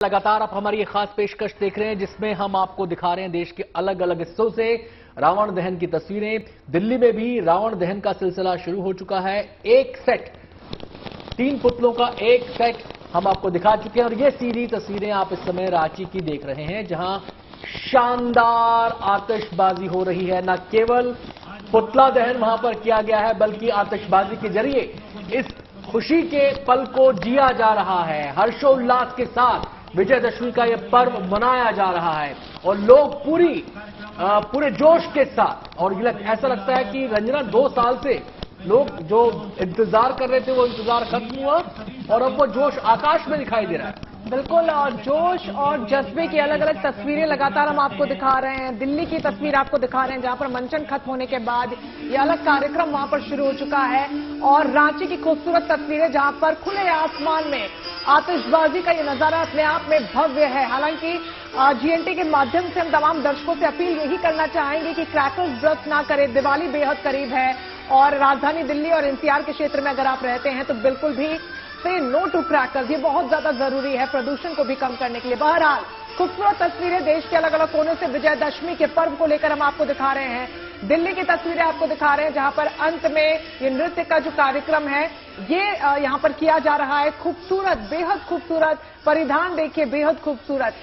लगातार आप हमारी ये खास पेशकश देख रहे हैं जिसमें हम आपको दिखा रहे हैं देश के अलग अलग हिस्सों से रावण दहन की तस्वीरें। दिल्ली में भी रावण दहन का सिलसिला शुरू हो चुका है। एक सेट 3 पुतलों का एक सेट हम आपको दिखा चुके हैं और ये सीधी तस्वीरें आप इस समय रांची की देख रहे हैं जहां शानदार आतिशबाजी हो रही है। न केवल पुतला दहन वहां पर किया गया है बल्कि आतिशबाजी के जरिए इस खुशी के पल को जिया जा रहा है। हर्षोल्लास के साथ विजयदशमी का यह पर्व मनाया जा रहा है और लोग पूरे जोश के साथ, और ऐसा लगता है कि रंजना 2 साल से लोग जो इंतजार कर रहे थे वो इंतजार खत्म हुआ और अब वो जोश आकाश में दिखाई दे रहा है। बिल्कुल, और जोश और जज्बे की अलग अलग तस्वीरें लगातार हम आपको दिखा रहे हैं। दिल्ली की तस्वीर आपको दिखा रहे हैं जहां पर मंचन खत्म होने के बाद ये अलग कार्यक्रम वहां पर शुरू हो चुका है, और रांची की खूबसूरत तस्वीरें जहां पर खुले आसमान में आतिशबाजी का ये नजारा अपने आप में भव्य है। हालांकि जीएनटी के माध्यम से हम तमाम दर्शकों से अपील यही करना चाहेंगे कि क्रैकर्स ब्रस्ट ना करें। दिवाली बेहद करीब है और राजधानी दिल्ली और एनसीआर के क्षेत्र में अगर आप रहते हैं तो बिल्कुल भी से नो टू क्रैकर्स, ये बहुत ज्यादा जरूरी है प्रदूषण को भी कम करने के लिए। बहरहाल खूबसूरत तस्वीरें देश के अलग अलग कोनों से विजयदशमी के पर्व को लेकर हम आपको दिखा रहे हैं। दिल्ली की तस्वीरें आपको दिखा रहे हैं जहां पर अंत में ये नृत्य का जो कार्यक्रम है ये यहां पर किया जा रहा है। खूबसूरत, बेहद खूबसूरत परिधान देखिए, बेहद खूबसूरत।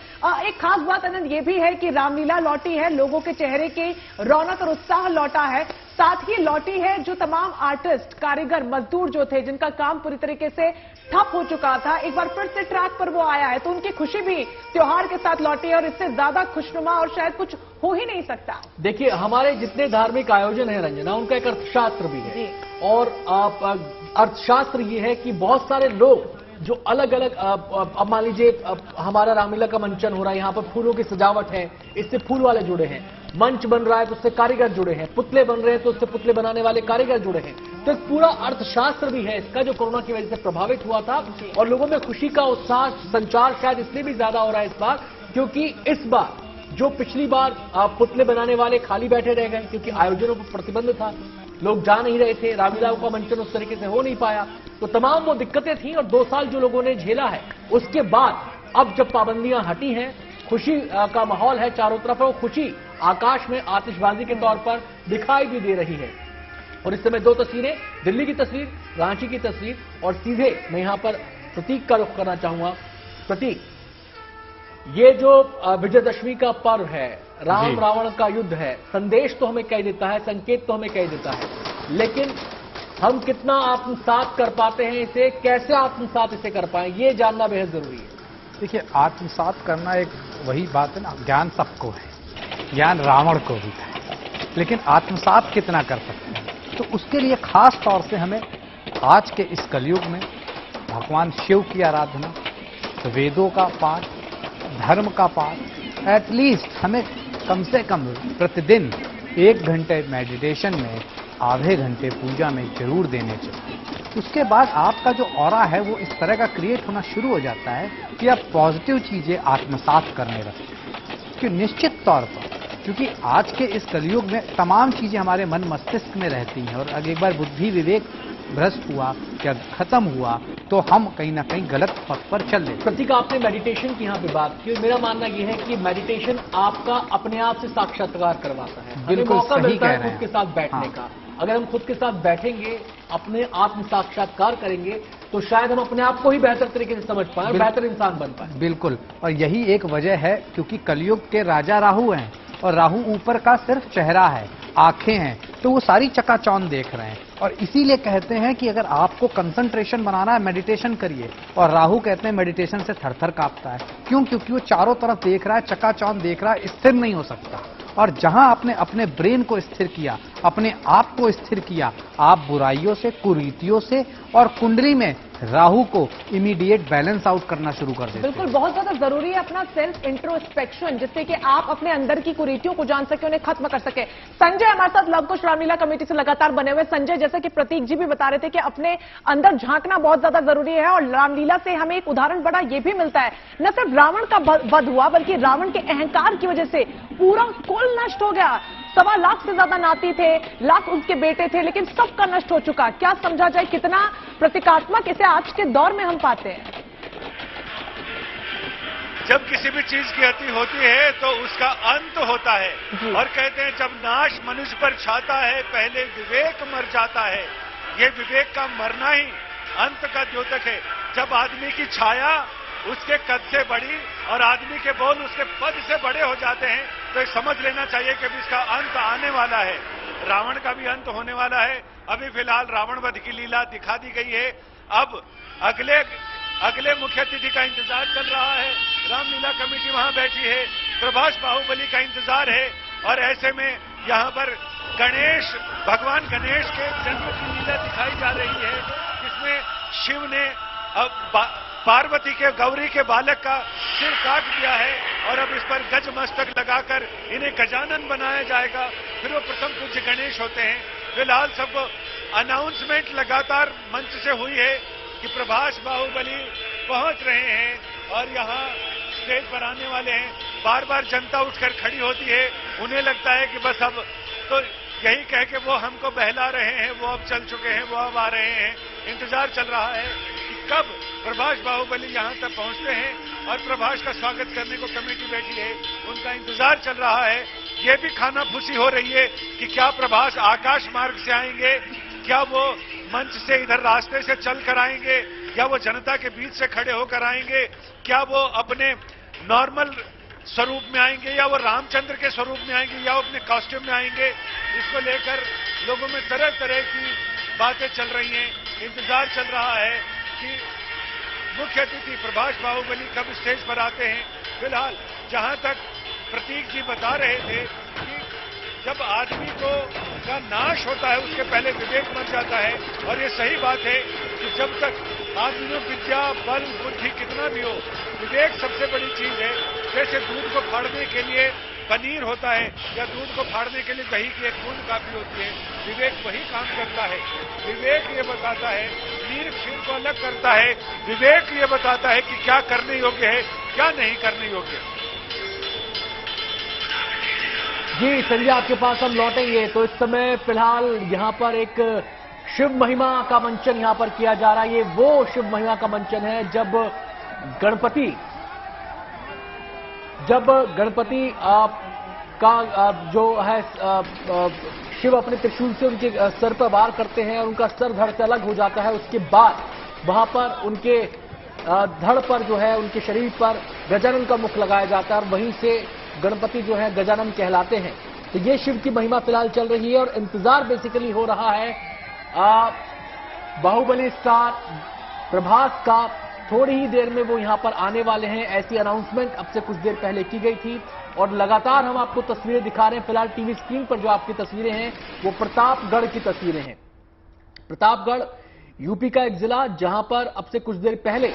एक खास बात अनंत ये भी है कि रामलीला लौटी है, लोगों के चेहरे की रौनक और उत्साह लौटा है। साथ ही लौटी है जो तमाम आर्टिस्ट, कारीगर, मजदूर जो थे जिनका काम पूरी तरीके से ठप हो चुका था, एक बार फिर से ट्रैक पर वो आया है, तो उनकी खुशी भी त्योहार के साथ लौटी है और इससे ज्यादा खुशनुमा और शायद कुछ हो ही नहीं सकता। देखिए, हमारे जितने धार्मिक आयोजन है रंजना, उनका एक अर्थशास्त्र भी है और अर्थशास्त्र ये है कि बहुत सारे लोग जो अलग अलग, अब मान लीजिए हमारा रामलीला का मंचन हो रहा है, यहाँ पर फूलों की सजावट है, इससे फूल वाले जुड़े हैं। मंच बन रहा है तो उससे कारीगर जुड़े हैं, पुतले बन रहे हैं तो उससे पुतले बनाने वाले कारीगर जुड़े हैं। तो एक पूरा अर्थशास्त्र भी है इसका जो कोरोना की वजह से प्रभावित हुआ था और लोगों में खुशी का उत्साह संचार शायद इसलिए भी ज्यादा हो रहा है इस बार, क्योंकि इस बार जो पिछली बार पुतले बनाने वाले खाली बैठे रह गए क्योंकि आयोजनों पर प्रतिबंध था, लोग जा नहीं रहे थे, रामलीला का मंचन उस तरीके से हो नहीं पाया, तो तमाम वो दिक्कतें थी और 2 साल जो लोगों ने झेला है उसके बाद अब जब पाबंदियां हटी हैं, खुशी का माहौल है चारों तरफ, वो खुशी आकाश में आतिशबाजी के तौर पर दिखाई भी दे रही है। और इस समय 2 तस्वीरें, दिल्ली की तस्वीर, रांची की तस्वीर, और सीधे मैं यहां पर प्रतीक का रुख करना चाहूंगा। प्रतीक, ये जो विजयदशमी का पर्व है, राम रावण का युद्ध है, संदेश तो हमें कह देता है, संकेत तो हमें कह देता है, लेकिन हम कितना आत्मसात कर पाते हैं इसे, कैसे आत्मसात इसे कर पाए, ये जानना बेहद जरूरी है। देखिए, आत्मसात करना एक वही बात है ना, ज्ञान सबको है, ज्ञान रावण को भी है, लेकिन आत्मसात कितना कर सकते हैं, तो उसके लिए खास तौर से हमें आज के इस कलयुग में भगवान शिव की आराधना, वेदों का पाठ, धर्म का पाठ, एटलीस्ट हमें कम से कम प्रतिदिन 1 घंटे मेडिटेशन में, आधे घंटे पूजा में जरूर देने चाहिए। उसके बाद आपका जो ऑरा है वो इस तरह का क्रिएट होना शुरू हो जाता है कि आप पॉजिटिव चीजें आत्मसात करने लगते हैं। कि निश्चित तौर पर, क्योंकि आज के इस कलयुग में तमाम चीजें हमारे मन मस्तिष्क में रहती हैं और अगर एक बार बुद्धि विवेक भ्रष्ट हुआ या खत्म हुआ तो हम कहीं ना कहीं गलत पथ पर चल रहे। प्रतीक, आपने मेडिटेशन की यहाँ पे बात की, मेरा मानना यह है कि मेडिटेशन आपका अपने आप से साक्षात्कार करवाता है। बिल्कुल मौका सही मिलता कह है रहे खुद के हैं। साथ बैठने का। अगर हम खुद के साथ बैठेंगे, अपने आत्म साक्षात्कार करेंगे, तो शायद हम अपने आप को ही बेहतर तरीके से समझ पाए और बेहतर इंसान बन पाए। बिल्कुल, और यही एक वजह है क्योंकि कलयुग के राजा राहु हैं और राहु ऊपर का सिर्फ चेहरा है, आंखें हैं, तो वो सारी चकाचौंध देख रहे हैं। और इसीलिए कहते हैं कि अगर आपको कंसंट्रेशन बनाना है, मेडिटेशन करिए। और राहु कहते हैं मेडिटेशन से थरथर कांपता है। क्यों? क्योंकि वो चारों तरफ देख रहा है, चकाचौंध देख रहा है, स्थिर नहीं हो सकता। और जहां आपने अपने ब्रेन को स्थिर किया, अपने आप को स्थिर किया, आप बुराइयों से, कुरीतियों से और कुंडली में राहु को इमीडिएट बैलेंस आउट करना शुरू कर देते हैं। बिल्कुल, बहुत ज्यादा जरूरी है अपना सेल्फ इंट्रोस्पेक्शन, जिससे कि आप अपने अंदर की कुरीतियों को जान सके, उन्हें खत्म कर सके। संजय हमारे साथ लवकुश रामलीला कमेटी से लगातार बने हुए। संजय, जैसे कि प्रतीक जी भी बता रहे थे कि अपने अंदर झांकना बहुत ज्यादा जरूरी है और रामलीला से हमें एक उदाहरण बड़ा ये भी मिलता है, न सिर्फ रावण का वध हुआ बल्कि रावण के अहंकार की वजह से पूरा कुल नष्ट हो गया। 1.25 लाख से ज्यादा नाती थे, लाख उसके बेटे थे, लेकिन सबका नष्ट हो चुका। क्या समझा जाए, कितना प्रतीकात्मक इसे आज के दौर में हम पाते हैं? जब किसी भी चीज की अति होती है तो उसका अंत होता है। और कहते हैं जब नाश मनुष्य पर छाता है पहले विवेक मर जाता है। ये विवेक का मरना ही अंत का द्योतक है। जब आदमी की छाया उसके कद से बड़ी और आदमी के बोल उसके पद से बड़े हो जाते हैं तो समझ लेना चाहिए कि अभी इसका अंत आने वाला है। रावण का भी अंत होने वाला है। अभी फिलहाल रावण वध की लीला दिखा दी गई है। अब अगले मुख्य अतिथि का इंतजार चल रहा है। रामलीला कमेटी वहां बैठी है, प्रभास बाहुबली का इंतजार है और ऐसे में यहां पर भगवान गणेश के जन्म की लीला दिखाई जा रही है, जिसमें शिव ने पार्वती के गौरी के बालक का सिर काट दिया है और अब इस पर गज मस्तक लगाकर इन्हें गजानन बनाया जाएगा। फिर वो प्रथम पूज्य गणेश होते हैं। फिलहाल सबको अनाउंसमेंट लगातार मंच से हुई है कि प्रभास बाहुबली पहुंच रहे हैं और यहाँ स्टेज पर आने वाले हैं। बार बार जनता उठकर खड़ी होती है, उन्हें लगता है कि बस अब तो यही कह के वो हमको बहला रहे हैं, वो अब चल चुके हैं, वो अब आ रहे हैं। इंतजार चल रहा है कि कब प्रभास बाहुबली यहाँ तक पहुंचते हैं और प्रभास का स्वागत करने को कमेटी बैठी है, उनका इंतजार चल रहा है। ये भी खाना फूसी हो रही है कि क्या प्रभास आकाश मार्ग से आएंगे, क्या वो मंच से इधर रास्ते से चल कर आएंगे, या वो जनता के बीच से खड़े होकर आएंगे, क्या वो अपने नॉर्मल स्वरूप में आएंगे या वो रामचंद्र के स्वरूप में आएंगे या वो अपने कॉस्ट्यूम में आएंगे। इसको लेकर लोगों में तरह तरह की बातें चल रही हैं। इंतजार चल रहा है कि मुख्य अतिथि प्रभास बाहुबली कब स्टेज पर आते हैं। फिलहाल जहां तक प्रतीक जी बता रहे थे कि जब आदमी का नाश होता है उसके पहले विवेक मर जाता है, और ये सही बात है कि जब तक आदमी में विद्या बल बुद्धि कितना भी हो, विवेक सबसे बड़ी चीज है। जैसे दूध को फाड़ने के लिए पनीर होता है या दूध को फाड़ने के लिए दही की एक बूंद काफी होती है, विवेक वही काम करता है। विवेक ये बताता है, नीर क्षीर को अलग करता है। विवेक ये बताता है कि क्या करने योग्य है, क्या नहीं करने योग्य। जी संजय, आपके पास हम लौटेंगे। तो इस समय फिलहाल यहाँ पर एक शिव महिमा का मंचन यहाँ पर किया जा रहा है। ये वो शिव महिमा का मंचन है जब गणपति का जो है शिव अपने त्रिशूल से उनके सर पर वार करते हैं और उनका सर धड़ से अलग हो जाता है। उसके बाद वहां पर उनके धड़ पर जो है उनके शरीर पर गजानन का मुख लगाया जाता है और वहीं से गणपति जो है गजानन कहलाते हैं। तो ये शिव की महिमा फिलहाल चल रही है और इंतजार बेसिकली हो रहा है बाहुबली स्टार प्रभास का। थोड़ी ही देर में वो यहां पर आने वाले हैं, ऐसी अनाउंसमेंट अब से कुछ देर पहले की गई थी और लगातार हम आपको तस्वीरें दिखा रहे हैं। फिलहाल टीवी स्क्रीन पर जो आपकी तस्वीरें हैं वो प्रतापगढ़ की तस्वीरें हैं। प्रतापगढ़ यूपी का एक जिला जहां पर अब से कुछ देर पहले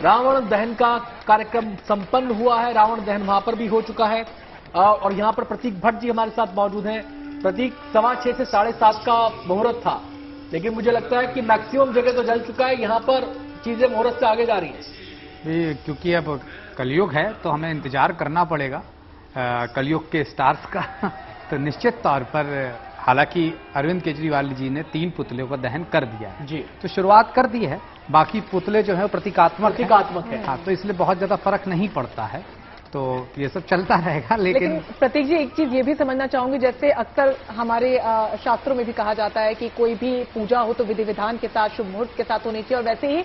रावण दहन का कार्यक्रम संपन्न हुआ है। रावण दहन वहां पर भी हो चुका है और यहां पर प्रतीक भट्ट जी हमारे साथ मौजूद हैं। प्रतीक, 6:15 से 7:30 का मुहूर्त था, लेकिन मुझे लगता है कि मैक्सिमम जगह तो जल चुका है, यहां पर चीजें मुहूर्त से आगे जा रही हैं। क्योंकि अब कलयुग है तो हमें इंतजार करना पड़ेगा कलयुग के स्टार्स का। तो निश्चित तौर पर हालांकि अरविंद केजरीवाल जी ने 3 पुतलों का दहन कर दिया है जी, तो शुरुआत कर दी है। बाकी पुतले जो है प्रतीकात्मक है। हाँ, तो इसलिए बहुत ज्यादा फर्क नहीं पड़ता है, तो ये सब चलता रहेगा। लेकिन प्रतीक जी, एक चीज ये भी समझना चाहूंगी, जैसे अक्सर हमारे शास्त्रों में भी कहा जाता है कि कोई भी पूजा हो तो विधि विधान के साथ, शुभ मुहूर्त के साथ होनी चाहिए, और वैसे ही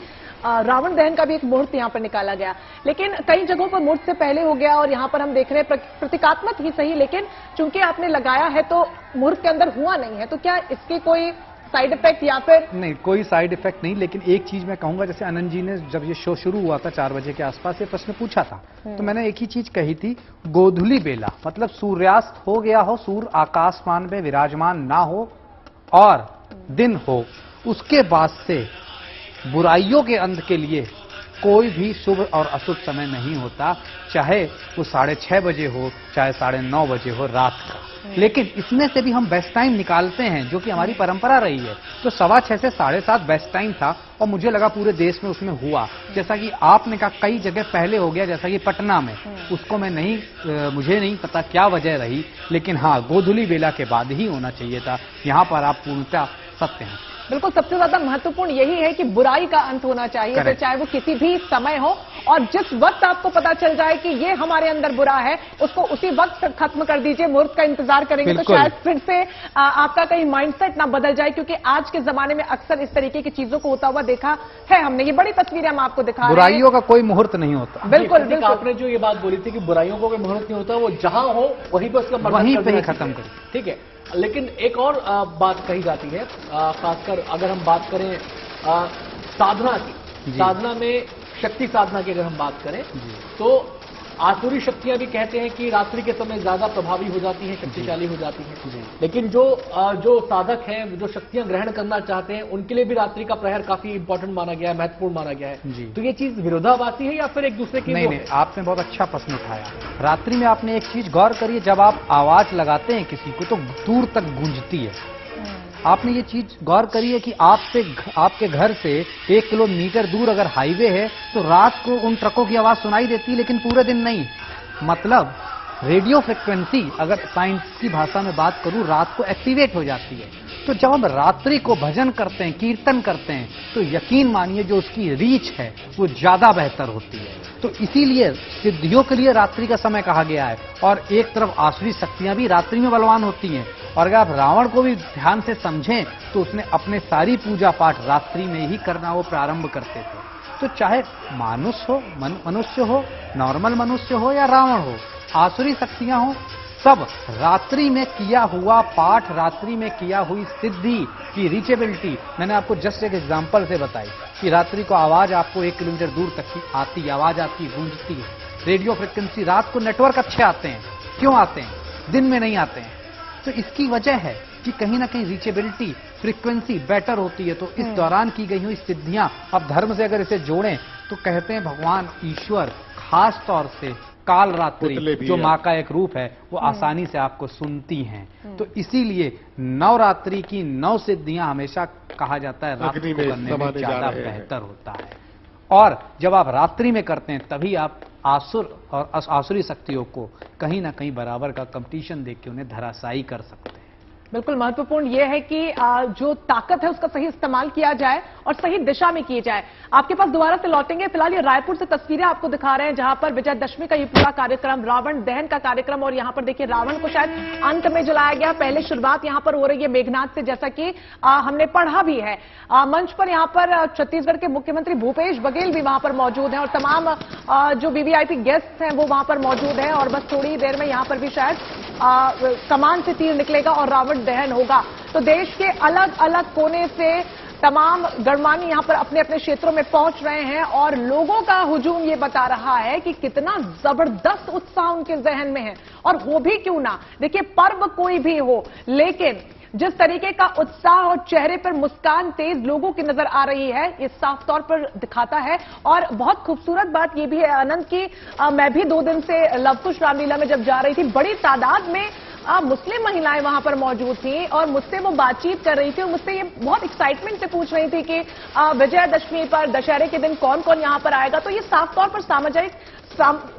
रावण दहन का भी एक मुहूर्त यहाँ पर निकाला गया। लेकिन कई जगहों पर मुहूर्त से पहले हो गया और यहाँ पर हम देख रहे हैं प्रतीकात्मक ही सही, लेकिन चूंकि आपने लगाया है तो मुहूर्त के अंदर हुआ नहीं है, तो क्या इसके कोई साइड इफेक्ट या फिर? नहीं, कोई साइड इफेक्ट नहीं। लेकिन एक चीज मैं कहूंगा, जैसे आनंद जी ने जब ये शो शुरू हुआ था 4 बजे के आसपास ये प्रश्न पूछा था, तो मैंने एक ही चीज कही थी, गोधुली बेला मतलब सूर्यास्त हो गया हो, सूर्य आकाशमान में विराजमान ना हो और दिन हो, उसके बाद से बुराइयों के अंत के लिए कोई भी शुभ और अशुभ समय नहीं होता, चाहे वो 6:30 बजे हो, चाहे 9:30 बजे हो रात का। लेकिन इसमें से भी हम बेस्ट टाइम निकालते हैं, जो कि हमारी परंपरा रही है। तो 6:15 से 7:30 बेस्ट टाइम था और मुझे लगा पूरे देश में उसमें हुआ। जैसा कि आपने कहा कई जगह पहले हो गया, जैसा कि पटना में, उसको मैं मुझे नहीं पता क्या वजह रही, लेकिन हाँ, गोधुली बेला के बाद ही होना चाहिए था। यहाँ पर आप पूर्णतः सत्य है। बिल्कुल, सबसे ज्यादा महत्वपूर्ण यही है कि बुराई का अंत होना चाहिए, तो Correct. चाहे वो किसी भी समय हो, और जिस वक्त आपको पता चल जाए कि ये हमारे अंदर बुरा है, उसको उसी वक्त खत्म कर दीजिए। मुहूर्त का इंतजार करेंगे तो बिल्कुल। शायद फिर से आपका कहीं माइंडसेट ना बदल जाए, क्योंकि आज के जमाने में अक्सर इस तरीके की चीजों को होता हुआ देखा है हमने। ये बड़ी तस्वीरें हम आपको दिखा रहे हैं। बुराइयों का कोई मुहूर्त नहीं होता। बिल्कुल जी, बिल्कुल। आपने जो ये बात बोली थी कि बुराइयों को कोई मुहूर्त नहीं होता, वो जहां हो वहीं पर उसका मर्दन वहीं कर पे ही देना खत्म चाहिए। करिए। ठीक है, लेकिन एक और बात कही जाती है, खासकर अगर हम बात करें साधना की, जी। साधना में शक्ति साधना की अगर हम बात करें तो आसुरी शक्तियां भी कहते हैं कि रात्रि के समय ज्यादा प्रभावी हो जाती हैं, शक्तिशाली हो जाती हैं। लेकिन जो साधक हैं, जो शक्तियां ग्रहण करना चाहते हैं, उनके लिए भी रात्रि का प्रहर काफी इंपॉर्टेंट माना गया है, महत्वपूर्ण माना गया जी। है। तो ये चीज विरोधाभासी है या फिर एक दूसरे की नहीं वो नहीं, है? आपने बहुत अच्छा प्रश्न उठाया। रात्रि में आपने एक चीज गौर करिए, जब आप आवाज लगाते हैं किसी को तो दूर तक गूंजती है। आपने ये चीज गौर करिए कि आपके घर से 1 किलोमीटर दूर अगर हाईवे है तो रात को उन ट्रकों की आवाज सुनाई देती है, लेकिन पूरे दिन नहीं। मतलब रेडियो फ्रिक्वेंसी, अगर साइंस की भाषा में बात करूं, रात को एक्टिवेट हो जाती है। तो जब हम रात्रि को भजन करते हैं, कीर्तन करते हैं, तो यकीन मानिए जो उसकी रीच है वो ज्यादा बेहतर होती है। तो इसीलिए सिद्धियों के लिए रात्रि का समय कहा गया है। और एक तरफ आसुरी शक्तियां भी रात्रि में बलवान होती हैं। और अगर आप रावण को भी ध्यान से समझें तो उसने अपने सारी पूजा पाठ रात्रि में ही करना वो प्रारंभ करते थे। तो चाहे मनुष्य हो, नॉर्मल मनुष्य हो या रावण हो, आसुरी शक्तियां हो, सब रात्रि में किया हुआ पाठ, रात्रि में किया हुई सिद्धि की रीचेबिलिटी, मैंने आपको जस्ट एक एग्जांपल से बताई कि रात्रि को आवाज आपको 1 किलोमीटर दूर तक की आती है, आवाज आती है, गूंजती है। रेडियो फ्रिक्वेंसी, रात को नेटवर्क अच्छे आते हैं। क्यों आते हैं? दिन में नहीं आते हैं। तो इसकी वजह है कि कहीं ना कहीं रीचेबिलिटी, फ्रीक्वेंसी बेटर होती है। तो इस दौरान की गई हुई सिद्धियां, अब धर्म से अगर इसे जोड़ें तो कहते हैं भगवान ईश्वर खास तौर से काल रात्रि, जो माँ का एक रूप है, वो आसानी से आपको सुनती हैं। तो इसीलिए नवरात्रि की 9 सिद्धियां हमेशा कहा जाता है रात को करने में ज्यादा बेहतर होता है। और जब आप रात्रि में करते हैं तभी आप आसुर और आसुरी शक्तियों को कहीं ना कहीं बराबर का कंपटीशन देख के उन्हें धराशायी कर सकते हैं। बिल्कुल महत्वपूर्ण यह है कि जो ताकत है उसका सही इस्तेमाल किया जाए और सही दिशा में किए जाए। आपके पास दोबारा से लौटेंगे। फिलहाल ये रायपुर से तस्वीरें आपको दिखा रहे हैं, जहां पर विजयदशमी का ये पूरा कार्यक्रम, रावण दहन का कार्यक्रम, और यहां पर देखिए रावण को शायद अंत में जलाया गया। पहले शुरुआत यहां पर हो रही है मेघनाथ से, जैसा कि हमने पढ़ा भी है। मंच पर यहां पर छत्तीसगढ़ के मुख्यमंत्री भूपेश बघेल भी वहां पर मौजूद हैं और तमाम जो वीवीआईपी गेस्ट हैं वो वहां पर मौजूद हैं। और बस थोड़ी देर में यहां पर भी शायद कमान से तीर निकलेगा और रावण दहन होगा। तो देश के अलग अलग कोने से तमाम गणमान्य यहां पर अपने अपने क्षेत्रों में पहुंच रहे हैं और लोगों का हुजूम ये बता रहा है कि कितना जबरदस्त उत्साह उनके जहन में है। और हो भी क्यों ना, देखिए पर्व कोई भी हो, लेकिन जिस तरीके का उत्साह और चेहरे पर मुस्कान तेज लोगों की नजर आ रही है, ये साफ तौर पर दिखाता है। और बहुत खूबसूरत बात यह भी है आनंद की, मैं भी 2 दिन से लवकुश रामलीला में जब जा रही थी, बड़ी तादाद में मुस्लिम महिलाएं वहां पर मौजूद थी और मुझसे वो बातचीत कर रही थी और मुझसे ये बहुत एक्साइटमेंट से पूछ रही थी कि विजयदशमी पर, दशहरे के दिन कौन कौन यहां पर आएगा। तो ये साफ तौर पर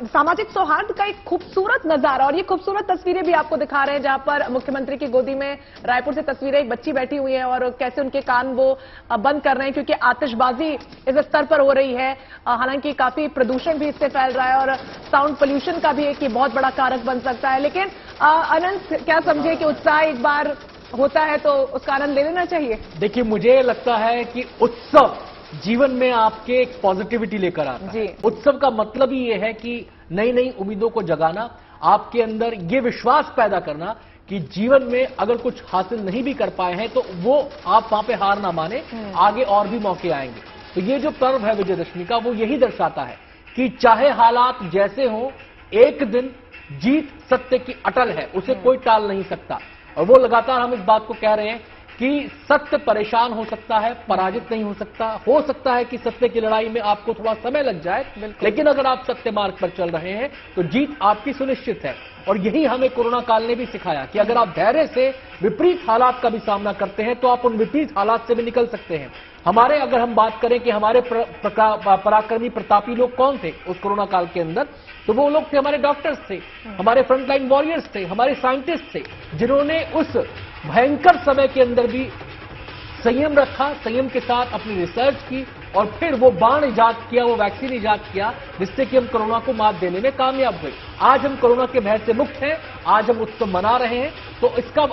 सामाजिक सौहार्द का एक खूबसूरत नजारा। और ये खूबसूरत तस्वीरें भी आपको दिखा रहे हैं, जहां पर मुख्यमंत्री की गोदी में रायपुर से तस्वीरें, एक बच्ची बैठी हुई है और कैसे उनके कान वो बंद कर रहे हैं क्योंकि आतिशबाजी इस स्तर पर हो रही है। हालांकि काफी प्रदूषण भी इससे फैल रहा है और साउंड पोल्यूशन का भी एक बहुत बड़ा कारक बन सकता है। लेकिन अनंत, क्या समझे कि उत्साह एक बार होता है तो उसका आनंद ले लेना चाहिए? देखिए, मुझे लगता है कि उत्सव जीवन में आपके एक पॉजिटिविटी लेकर आता है। उत्सव का मतलब ही यह है कि नई नई उम्मीदों को जगाना, आपके अंदर ये विश्वास पैदा करना कि जीवन में अगर कुछ हासिल नहीं भी कर पाए हैं तो वो आप वहां पे हार ना माने, आगे और भी मौके आएंगे। तो ये जो पर्व है विजयदशमी का, वो यही दर्शाता है कि चाहे हालात जैसे हों, एक दिन जीत सत्य की अटल है, उसे कोई टाल नहीं सकता। और वो लगातार हम इस बात को कह रहे हैं कि सत्य परेशान हो सकता है, पराजित नहीं हो सकता है कि सत्य की लड़ाई में आपको थोड़ा समय लग जाए, लेकिन अगर आप सत्य मार्ग पर चल रहे हैं तो जीत आपकी सुनिश्चित है। और यही हमें कोरोना काल ने भी सिखाया कि अगर आप धैर्य से विपरीत हालात का भी सामना करते हैं तो आप उन विपरीत हालात से भी निकल सकते हैं। अगर हम बात करें कि हमारे पराक्रमी प्रतापी लोग कौन थे उस कोरोना काल के अंदर, तो वो लोग थे, हमारे डॉक्टर्स थे, हमारे फ्रंटलाइन वॉरियर्स थे, हमारे साइंटिस्ट थे, जिन्होंने उस भयंकर समय के अंदर भी संयम रखा, संयम के साथ अपनी रिसर्च की और फिर वो बाण इजाद किया, वो वैक्सीन इजाद किया, जिससे कि हम कोरोना को मात देने में कामयाब हुए। आज हम कोरोना के भय से मुक्त हैं, आज हम उत्सव मना रहे हैं। तो इसका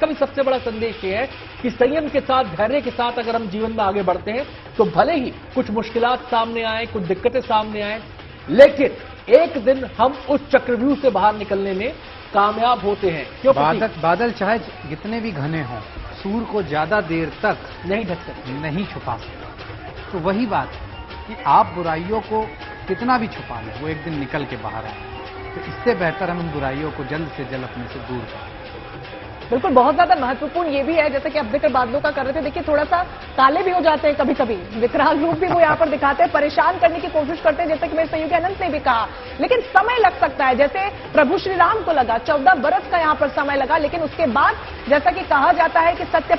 भी सबसे बड़ा संदेश ये है कि संयम के साथ, धैर्य के साथ अगर हम जीवन में आगे बढ़ते हैं तो भले ही कुछ मुश्किलात सामने आए, कुछ दिक्कतें सामने आए, लेकिन एक दिन हम उस चक्रव्यूह से बाहर निकलने में कामयाब होते हैं। क्यों? बादल चाहे जितने भी घने हों, सूर्य को ज्यादा देर तक नहीं ढक सकते, नहीं छुपा सकते। तो वही बात है कि आप बुराइयों को कितना भी छुपा लें, वो एक दिन निकल के बाहर आए। तो इससे बेहतर हम इन बुराइयों को जल्द से जल्द अपने से दूर करें। बिल्कुल, बहुत ज्यादा महत्वपूर्ण ये भी है, जैसे कि आप जिक्र बादलों का कर रहे थे, देखिए थोड़ा सा काले भी हो जाते हैं कभी कभी, विकराल रूप भी वो यहाँ पर दिखाते हैं, परेशान करने की कोशिश करते हैं, जैसे कि मेरे सहयोगी अनंत ने भी कहा। लेकिन समय लग सकता है, जैसे प्रभु श्री राम को लगा 14 बरस का यहाँ पर समय लगा, लेकिन उसके बाद जैसा कि कहा जाता है कि सत्य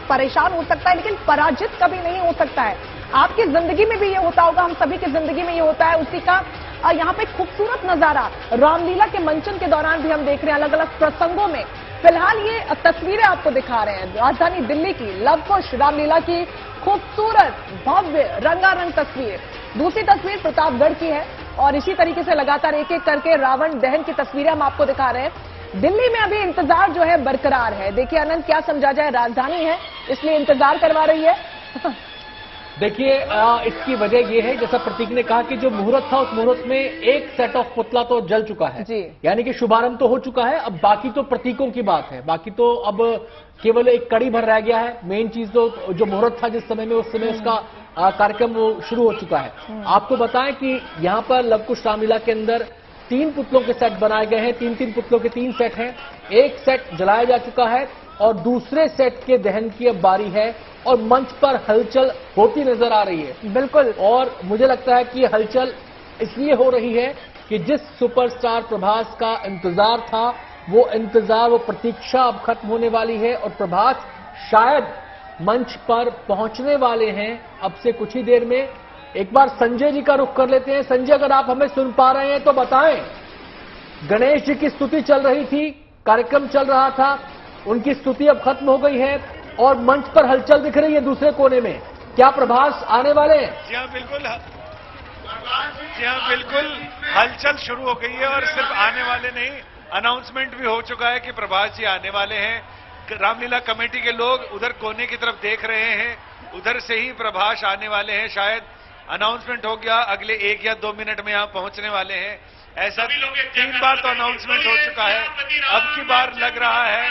परेशान हो सकता है लेकिन पराजित कभी नहीं हो सकता है। आपकी जिंदगी में भी ये होता होगा, हम सभी की जिंदगी में ये होता है। उसी का यहाँ पे खूबसूरत नजारा रामलीला के मंचन के दौरान भी हम देख रहे हैं, अलग अलग प्रसंगों में। फिलहाल ये तस्वीरें आपको दिखा रहे हैं राजधानी दिल्ली की लवकुश रामलीला की खूबसूरत भव्य रंगारंग तस्वीर। दूसरी तस्वीर प्रतापगढ़ की है और इसी तरीके से लगातार एक एक करके रावण दहन की तस्वीरें हम आपको दिखा रहे हैं। दिल्ली में अभी इंतजार जो है बरकरार है। देखिए अनंत, क्या समझा जाए, राजधानी है इसलिए इंतजार करवा रही है। देखिए इसकी वजह यह है, जैसा प्रतीक ने कहा कि जो मुहूर्त था उस मुहूर्त में एक सेट ऑफ पुतला तो जल चुका है जी। यानी कि शुभारंभ तो हो चुका है। अब बाकी तो प्रतीकों की बात है, बाकी तो अब केवल एक कड़ी भर रह गया है। मेन चीज तो जो मुहूर्त था जिस समय में, उस समय उसका कार्यक्रम वो शुरू हो चुका है। आपको बताएं कि यहाँ पर लवकुश रामलीला के अंदर 3 पुतलों के सेट बनाए गए हैं, 3-3 पुतलों के 3 सेट हैं। एक सेट जलाया जा चुका है और दूसरे सेट के दहन की अब बारी है और मंच पर हलचल होती नजर आ रही है। बिल्कुल, और मुझे लगता है कि ये हलचल इसलिए हो रही है कि जिस सुपरस्टार प्रभास का इंतजार था, वो इंतजार, वो प्रतीक्षा अब खत्म होने वाली है और प्रभास शायद मंच पर पहुंचने वाले हैं अब से कुछ ही देर में। एक बार संजय जी का रुख कर लेते हैं। संजय, अगर आप हमें सुन पा रहे हैं तो बताएं, गणेश जी की स्तुति चल रही थी, कार्यक्रम चल रहा था, उनकी स्तुति अब खत्म हो गई है और मंच पर हलचल दिख रही है दूसरे कोने में। क्या प्रभास आने वाले हैं? जी हाँ बिल्कुल हलचल शुरू हो गई है और सिर्फ आने वाले नहीं, अनाउंसमेंट भी हो चुका है कि प्रभास जी आने वाले हैं। रामलीला कमेटी के लोग उधर कोने की तरफ देख रहे हैं, उधर से ही प्रभास आने वाले हैं। शायद अनाउंसमेंट हो गया, अगले 1 या 2 मिनट में यहां पहुंचने वाले हैं। ऐसा 3 बार तो अनाउंसमेंट हो चुका है, अब की बार लग रहा है,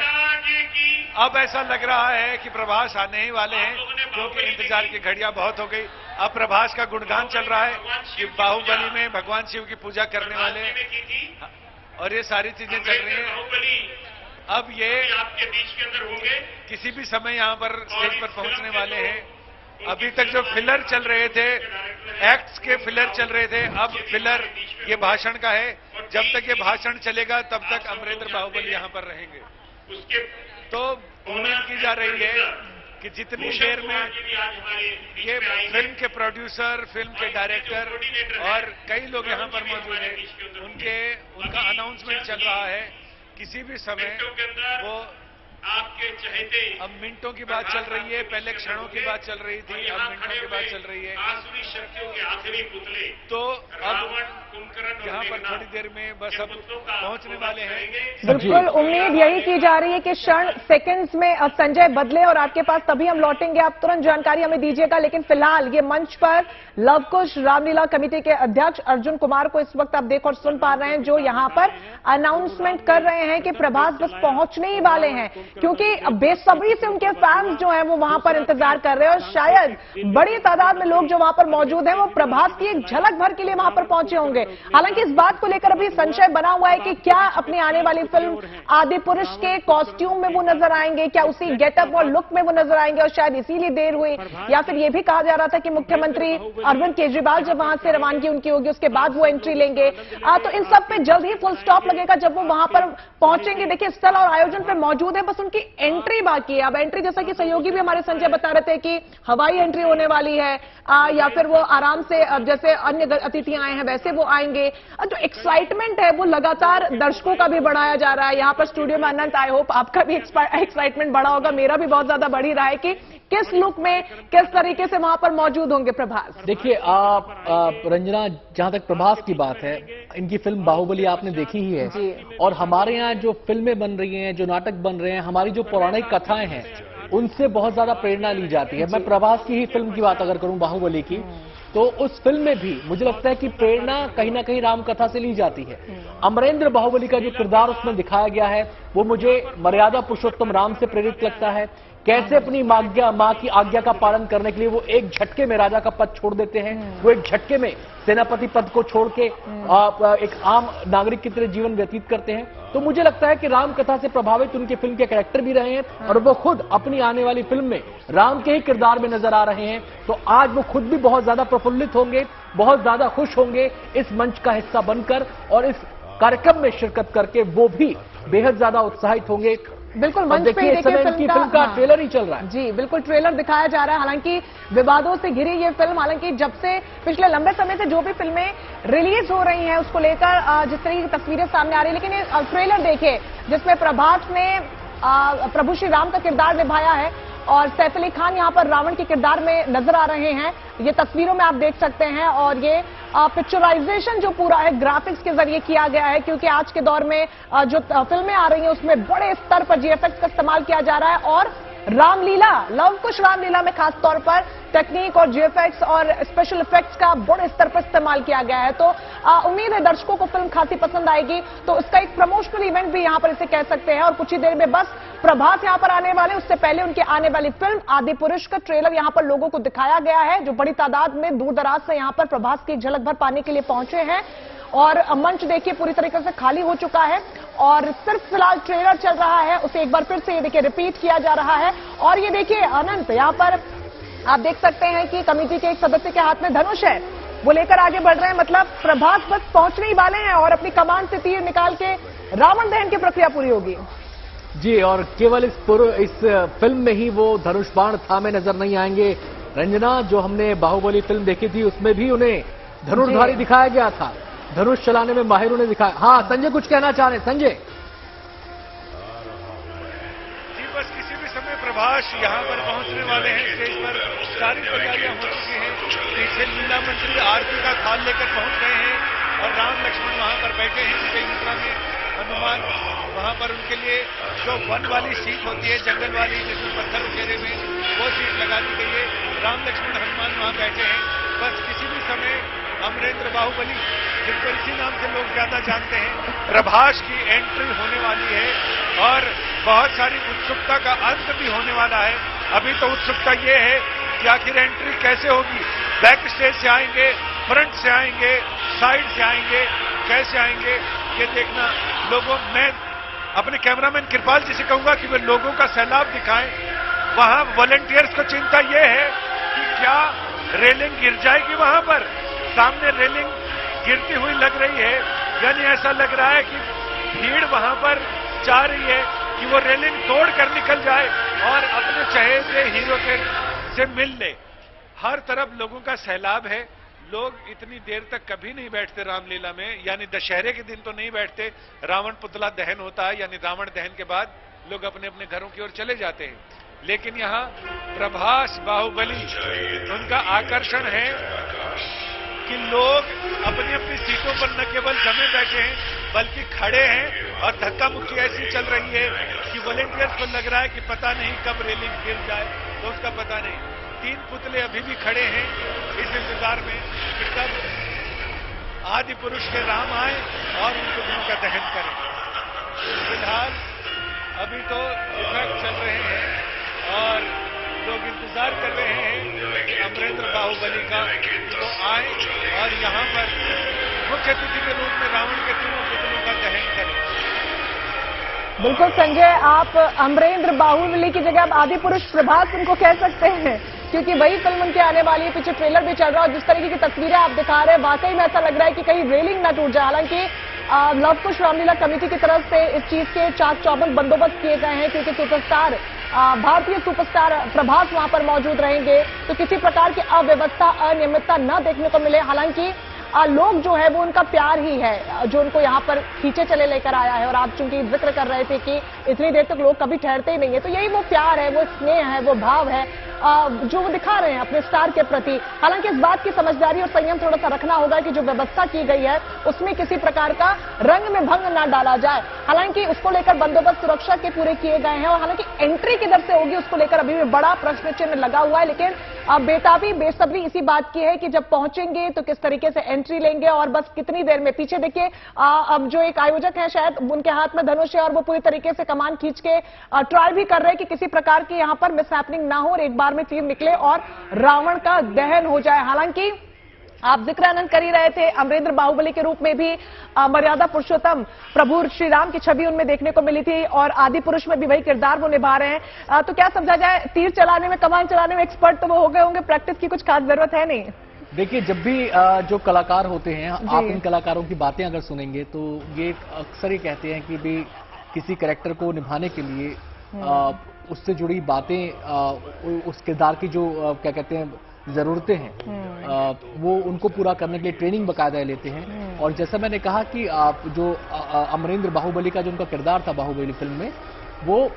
अब ऐसा लग रहा है कि प्रभास आने ही वाले हैं, क्योंकि इंतजार की घड़ियां बहुत हो गई। अब प्रभास का गुणगान चल रहा है कि बाहुबली में भगवान शिव की पूजा करने वाले और ये सारी चीजें चल रही हैं। अब ये आपके बीच के अंदर होंगे, किसी भी समय यहाँ पर स्टेज पर पहुंचने वाले हैं। अभी तक जो फिलर चल रहे थे, एक्ट्स के फिलर चल रहे थे, अब फिलर ये भाषण का है। जब तक ये भाषण चलेगा तब तक अमरेंद्र बाहुबली यहाँ पर रहेंगे। तो उम्मीद की जा रही है कि जितनी देर में ये फिल्म के प्रोड्यूसर, फिल्म के डायरेक्टर और कई लोग यहाँ पर मौजूद हैं, उनका अनाउंसमेंट चल रहा है। किसी भी समय वो आपके चहेते, अब मिनटों की बात चल रही है, पहले क्षणों की बात चल रही थी, अब मिनटों की बात चल रही है। आसुरी शक्तियों के आखिरी पुतले तो अब यहाँ पर थोड़ी देर में बस अब पहुंचने वाले हैं। बिल्कुल उम्मीद यही की जा रही है कि क्षण सेकंड्स में संजय बदले और आपके पास तभी हम लौटेंगे। आप तुरंत जानकारी हमें दीजिएगा। लेकिन फिलहाल ये मंच पर लवकुश रामलीला कमेटी के अध्यक्ष अर्जुन कुमार को इस वक्त आप देख और सुन पा रहे हैं, जो यहाँ पर अनाउंसमेंट कर रहे हैं कि प्रभास बस पहुंचने ही वाले हैं, क्योंकि बेसब्री से उनके फैंस जो हैं वो वहां पर इंतजार कर रहे हैं और शायद बड़ी तादाद में लोग जो वहां पर मौजूद हैं वो प्रभास की एक झलक भर के लिए वहां पर पहुंचे होंगे। हालांकि इस बात को लेकर अभी संशय बना हुआ है कि क्या अपनी आने वाली फिल्म आदि पुरुष के कॉस्ट्यूम में वो नजर आएंगे, क्या उसी गेटअप और लुक में वो नजर आएंगे और शायद इसीलिए देर हुई, या फिर ये भी कहा जा रहा था कि मुख्यमंत्री अरविंद केजरीवाल जब वहां से रवानगी उनकी होगी उसके बाद वो एंट्री लेंगे। तो इन सब पे जल्द ही फुल स्टॉप लगेगा जब वो वहां पर पहुंचेंगे। देखिए स्थल और आयोजन पे मौजूद है, बस उनकी एंट्री बाकी है। अब एंट्री जैसा कि सहयोगी भी हमारे संजय बता रहे थे कि हवाई एंट्री होने वाली है या फिर वो आराम से जैसे अन्य अतिथि आए हैं वैसे वो आएंगे। जो एक्साइटमेंट है वो लगातार दर्शकों का भी बढ़ाया जा रहा है। यहाँ पर स्टूडियो में अनंत, आई होप आपका भी एक्साइटमेंट बढ़ा होगा, मेरा भी बहुत ज्यादा बढ़ ही रहा है कि किस लुक में किस तरीके से वहां पर मौजूद होंगे प्रभास। देखिए आप रंजना, जहां तक प्रभास की बात है, इनकी फिल्म बाहुबली आपने देखी ही है जी। और हमारे यहाँ जो फिल्में बन रही हैं, जो नाटक बन रहे हैं, हमारी जो पौराणिक कथाएं हैं, उनसे बहुत ज्यादा प्रेरणा ली जाती है। मैं प्रभास की ही फिल्म की बात अगर करूं, बाहुबली की, तो उस फिल्म में भी मुझे लगता है कि प्रेरणा कहीं ना कहीं राम कथा से ली जाती है। अमरेंद्र बाहुबली का जो किरदार उसमें दिखाया गया है वो मुझे मर्यादा पुरुषोत्तम राम से प्रेरित लगता है। कैसे अपनी माँ की आज्ञा का पालन करने के लिए वो एक झटके में राजा का पद छोड़ देते हैं, वो एक झटके में सेनापति पद को छोड़ के एक आम नागरिक की तरह जीवन व्यतीत करते हैं। तो मुझे लगता है कि राम कथा से प्रभावित उनके फिल्म के कैरेक्टर भी रहे हैं और वो खुद अपनी आने वाली फिल्म में राम के ही किरदार में नजर आ रहे हैं। तो आज वो खुद भी बहुत ज्यादा प्रफुल्लित होंगे, बहुत ज्यादा खुश होंगे इस मंच का हिस्सा बनकर, और इस कार्यक्रम में शिरकत करके वो भी बेहद ज्यादा उत्साहित होंगे। बिल्कुल, मंच पे देखिए फिल्म का ट्रेलर ही चल रहा है। जी बिल्कुल, ट्रेलर दिखाया जा रहा है। हालांकि विवादों से घिरी ये फिल्म, हालांकि जब से पिछले लंबे समय से जो भी फिल्में रिलीज हो रही हैं उसको लेकर जिस तरह की तस्वीरें सामने आ रही है, लेकिन ये ट्रेलर देखिए जिसमें प्रभास ने प्रभु श्री राम का किरदार निभाया है और सैफ अली खान यहाँ पर रावण के किरदार में नजर आ रहे हैं। ये तस्वीरों में आप देख सकते हैं और ये पिक्चराइजेशन जो पूरा है ग्राफिक्स के जरिए किया गया है, क्योंकि आज के दौर में जो फिल्में आ रही हैं उसमें बड़े स्तर पर जीएफएक्स का इस्तेमाल किया जा रहा है और रामलीला, लव कुश रामलीला में खास तौर पर टेक्निक और जीएफएक्स और स्पेशल इफेक्ट्स का बड़े स्तर पर इस्तेमाल किया गया है। तो उम्मीद है दर्शकों को फिल्म खासी पसंद आएगी। तो इसका एक प्रमोशनल इवेंट भी यहाँ पर इसे कह सकते हैं और कुछ ही देर में बस प्रभास यहाँ पर आने वाले, उससे पहले उनकी आने वाली फिल्म आदि पुरुष का ट्रेलर यहाँ पर लोगों को दिखाया गया है, जो बड़ी तादाद में दूर दराज से यहाँ पर प्रभास की झलक भर पाने के लिए पहुंचे हैं। और मंच देखिए पूरी तरीके से खाली हो चुका है और सिर्फ फिलहाल ट्रेलर चल रहा है, उसे एक बार फिर से ये देखिए रिपीट किया जा रहा है। और ये देखिए अनंत, यहाँ पर आप देख सकते हैं कि कमेटी के एक सदस्य के हाथ में धनुष है, वो लेकर आगे बढ़ रहे हैं। मतलब प्रभास बस पहुंचने ही वाले हैं और अपनी कमान से तीर निकाल के रावण दहन की प्रक्रिया पूरी होगी। जी, और केवल इस फिल्म में ही वो धनुष बाण थामे नजर नहीं आएंगे रंजना। जो हमने बाहुबली फिल्म देखी थी उसमें भी उन्हें धनुर्धारी दिखाया गया था, धनुष चलाने में माहिर उन्हें दिखाया। हाँ संजय कुछ कहना चाह रहे हैं। संजय जी, बस किसी भी समय प्रभास यहाँ पर पहुंचने वाले हैं। स्टेज पर सारी तैयारियां हो चुकी हैं। पीछे लीला मंत्री आरती का थाल लेकर पहुंच गए हैं और राम लक्ष्मण वहां पर बैठे हैं कई मुद्रा में। हनुमान वहां पर उनके लिए जो वन वाली सीट होती है, जंगल वाली, जिसमें पत्थर उकेरे में, वो सीट लगा दी गई है। राम लक्ष्मण हनुमान वहां बैठे हैं। बस किसी भी समय अमरेंद्र बाहुबली, जिनको इसी नाम से लोग ज्यादा जानते हैं, प्रभास की एंट्री होने वाली है और बहुत सारी उत्सुकता का अंत भी होने वाला है। अभी तो उत्सुकता ये है कि आखिर एंट्री कैसे होगी, बैक स्टेज से आएंगे, फ्रंट से आएंगे, साइड से आएंगे, कैसे आएंगे ये देखना। लोगों, मैं अपने कैमरामैन कृपाल जी से कहूंगा कि वे लोगों का सैलाब दिखाएं। वहां वॉलंटियर्स को चिंता यह है कि क्या रेलिंग गिर जाएगी। वहां पर सामने रेलिंग गिरती हुई लग रही है, यानी ऐसा लग रहा है कि भीड़ वहां पर चाह रही है कि वो रेलिंग तोड़ कर निकल जाए और अपने चहेते हीरो से मिल ले। हर तरफ लोगों का सैलाब है। लोग इतनी देर तक कभी नहीं बैठते रामलीला में, यानी दशहरे के दिन तो नहीं बैठते। रावण पुतला दहन होता है, यानी रावण दहन के बाद लोग अपने अपने घरों की ओर चले जाते हैं। लेकिन यहाँ प्रभास बाहुबली, उनका आकर्षण है कि लोग अपनी अपनी सीटों पर न केवल जमे बैठे हैं बल्कि खड़े हैं और धक्का मुक्की ऐसी चल रही है कि वॉलंटियर्स को लग रहा है कि पता नहीं कब रेलिंग गिर जाए, तो उसका पता नहीं। 3 पुतले अभी भी खड़े हैं इस इंतजार में कि कब आदि पुरुष के राम आए और उनको उनका दहन करें। फिलहाल अभी तो इफेक्ट चल रहे हैं और लोग इंतजार कर रहे हैं कि अमरेंद्र बाहुबली का वो आए और यहाँ पर मुख्य अतिथि के रूप में रावण के 3 पुतलों का दहन करें। बिल्कुल संजय, आप अमरेंद्र बाहुबली की जगह आप आदि पुरुष प्रभास उनको कह सकते हैं, क्योंकि वही फिल्म उनकी आने वाली है। पीछे ट्रेलर भी चल रहा है और जिस तरीके की तस्वीरें आप दिखा रहे हैं, वाकई में ऐसा लग रहा है कि कहीं रेलिंग ना टूट जाए। हालांकि लव कुश रामलीला कमेटी की तरफ से इस चीज के चाक चौबंद बंदोबस्त किए गए हैं, क्योंकि सुपरस्टार भारतीय सुपरस्टार प्रभास वहां पर मौजूद रहेंगे, तो किसी प्रकार की अव्यवस्था, अनियमितता न देखने को मिले। हालांकि लोग जो है वो उनका प्यार ही है जो उनको यहाँ पर खींचे चले लेकर आया है। और आप चूंकि जिक्र कर रहे थे कि इतनी देर तक लोग कभी ठहरते ही नहीं है, तो यही वो प्यार है, वो स्नेह है, वो भाव है जो वो दिखा रहे हैं अपने स्टार के प्रति। हालांकि इस बात की समझदारी और संयम थोड़ा सा रखना होगा कि जो व्यवस्था की गई है उसमें किसी प्रकार का रंग में भंग ना डाला जाए। हालांकि उसको लेकर बंदोबस्त सुरक्षा के पूरे किए गए हैं और हालांकि एंट्री किधर से होगी उसको लेकर अभी भी बड़ा प्रश्न चिन्ह लगा हुआ है। लेकिन बेताबी बेसब्री इसी बात की है कि जब पहुंचेंगे तो किस तरीके से एंट्री लेंगे और बस कितनी देर में। पीछे देखिए अब जो एक आयोजक है शायद उनके हाथ में धनुष है और वो पूरी तरीके से कमान खींच के ट्राई भी कर रहे हैं कि किसी प्रकार की यहां पर मिसहैपनिंग ना हो और एक बार में तीर निकले और रावण का दहन हो जाए। हालांकि आप जिक्र आनंद कर ही रहे थे, अमरेंद्र बाहुबली के रूप में भी मर्यादा पुरुषोत्तम प्रभु श्री राम की छवि उनमें देखने को मिली थी और आदि पुरुष में भी वही किरदार वो निभा रहे हैं। तो क्या समझा जाए, तीर चलाने में, कमान चलाने में एक्सपर्ट तो वो हो गए होंगे, प्रैक्टिस की कुछ खास जरूरत है नहीं? देखिए, जब भी जो कलाकार होते हैं, आप इन कलाकारों की बातें अगर सुनेंगे तो ये अक्सर ही कहते हैं कि भी किसी कैरेक्टर को निभाने के लिए उससे जुड़ी बातें, उस किरदार की जो क्या कहते हैं जरूरतें हैं, वो उनको पूरा करने के लिए ट्रेनिंग बाकायदा लेते हैं। और जैसा मैंने कहा कि आप जो अमरेंद्र बाहुबली का जो उनका किरदार था बाहुबली फिल्म में, वो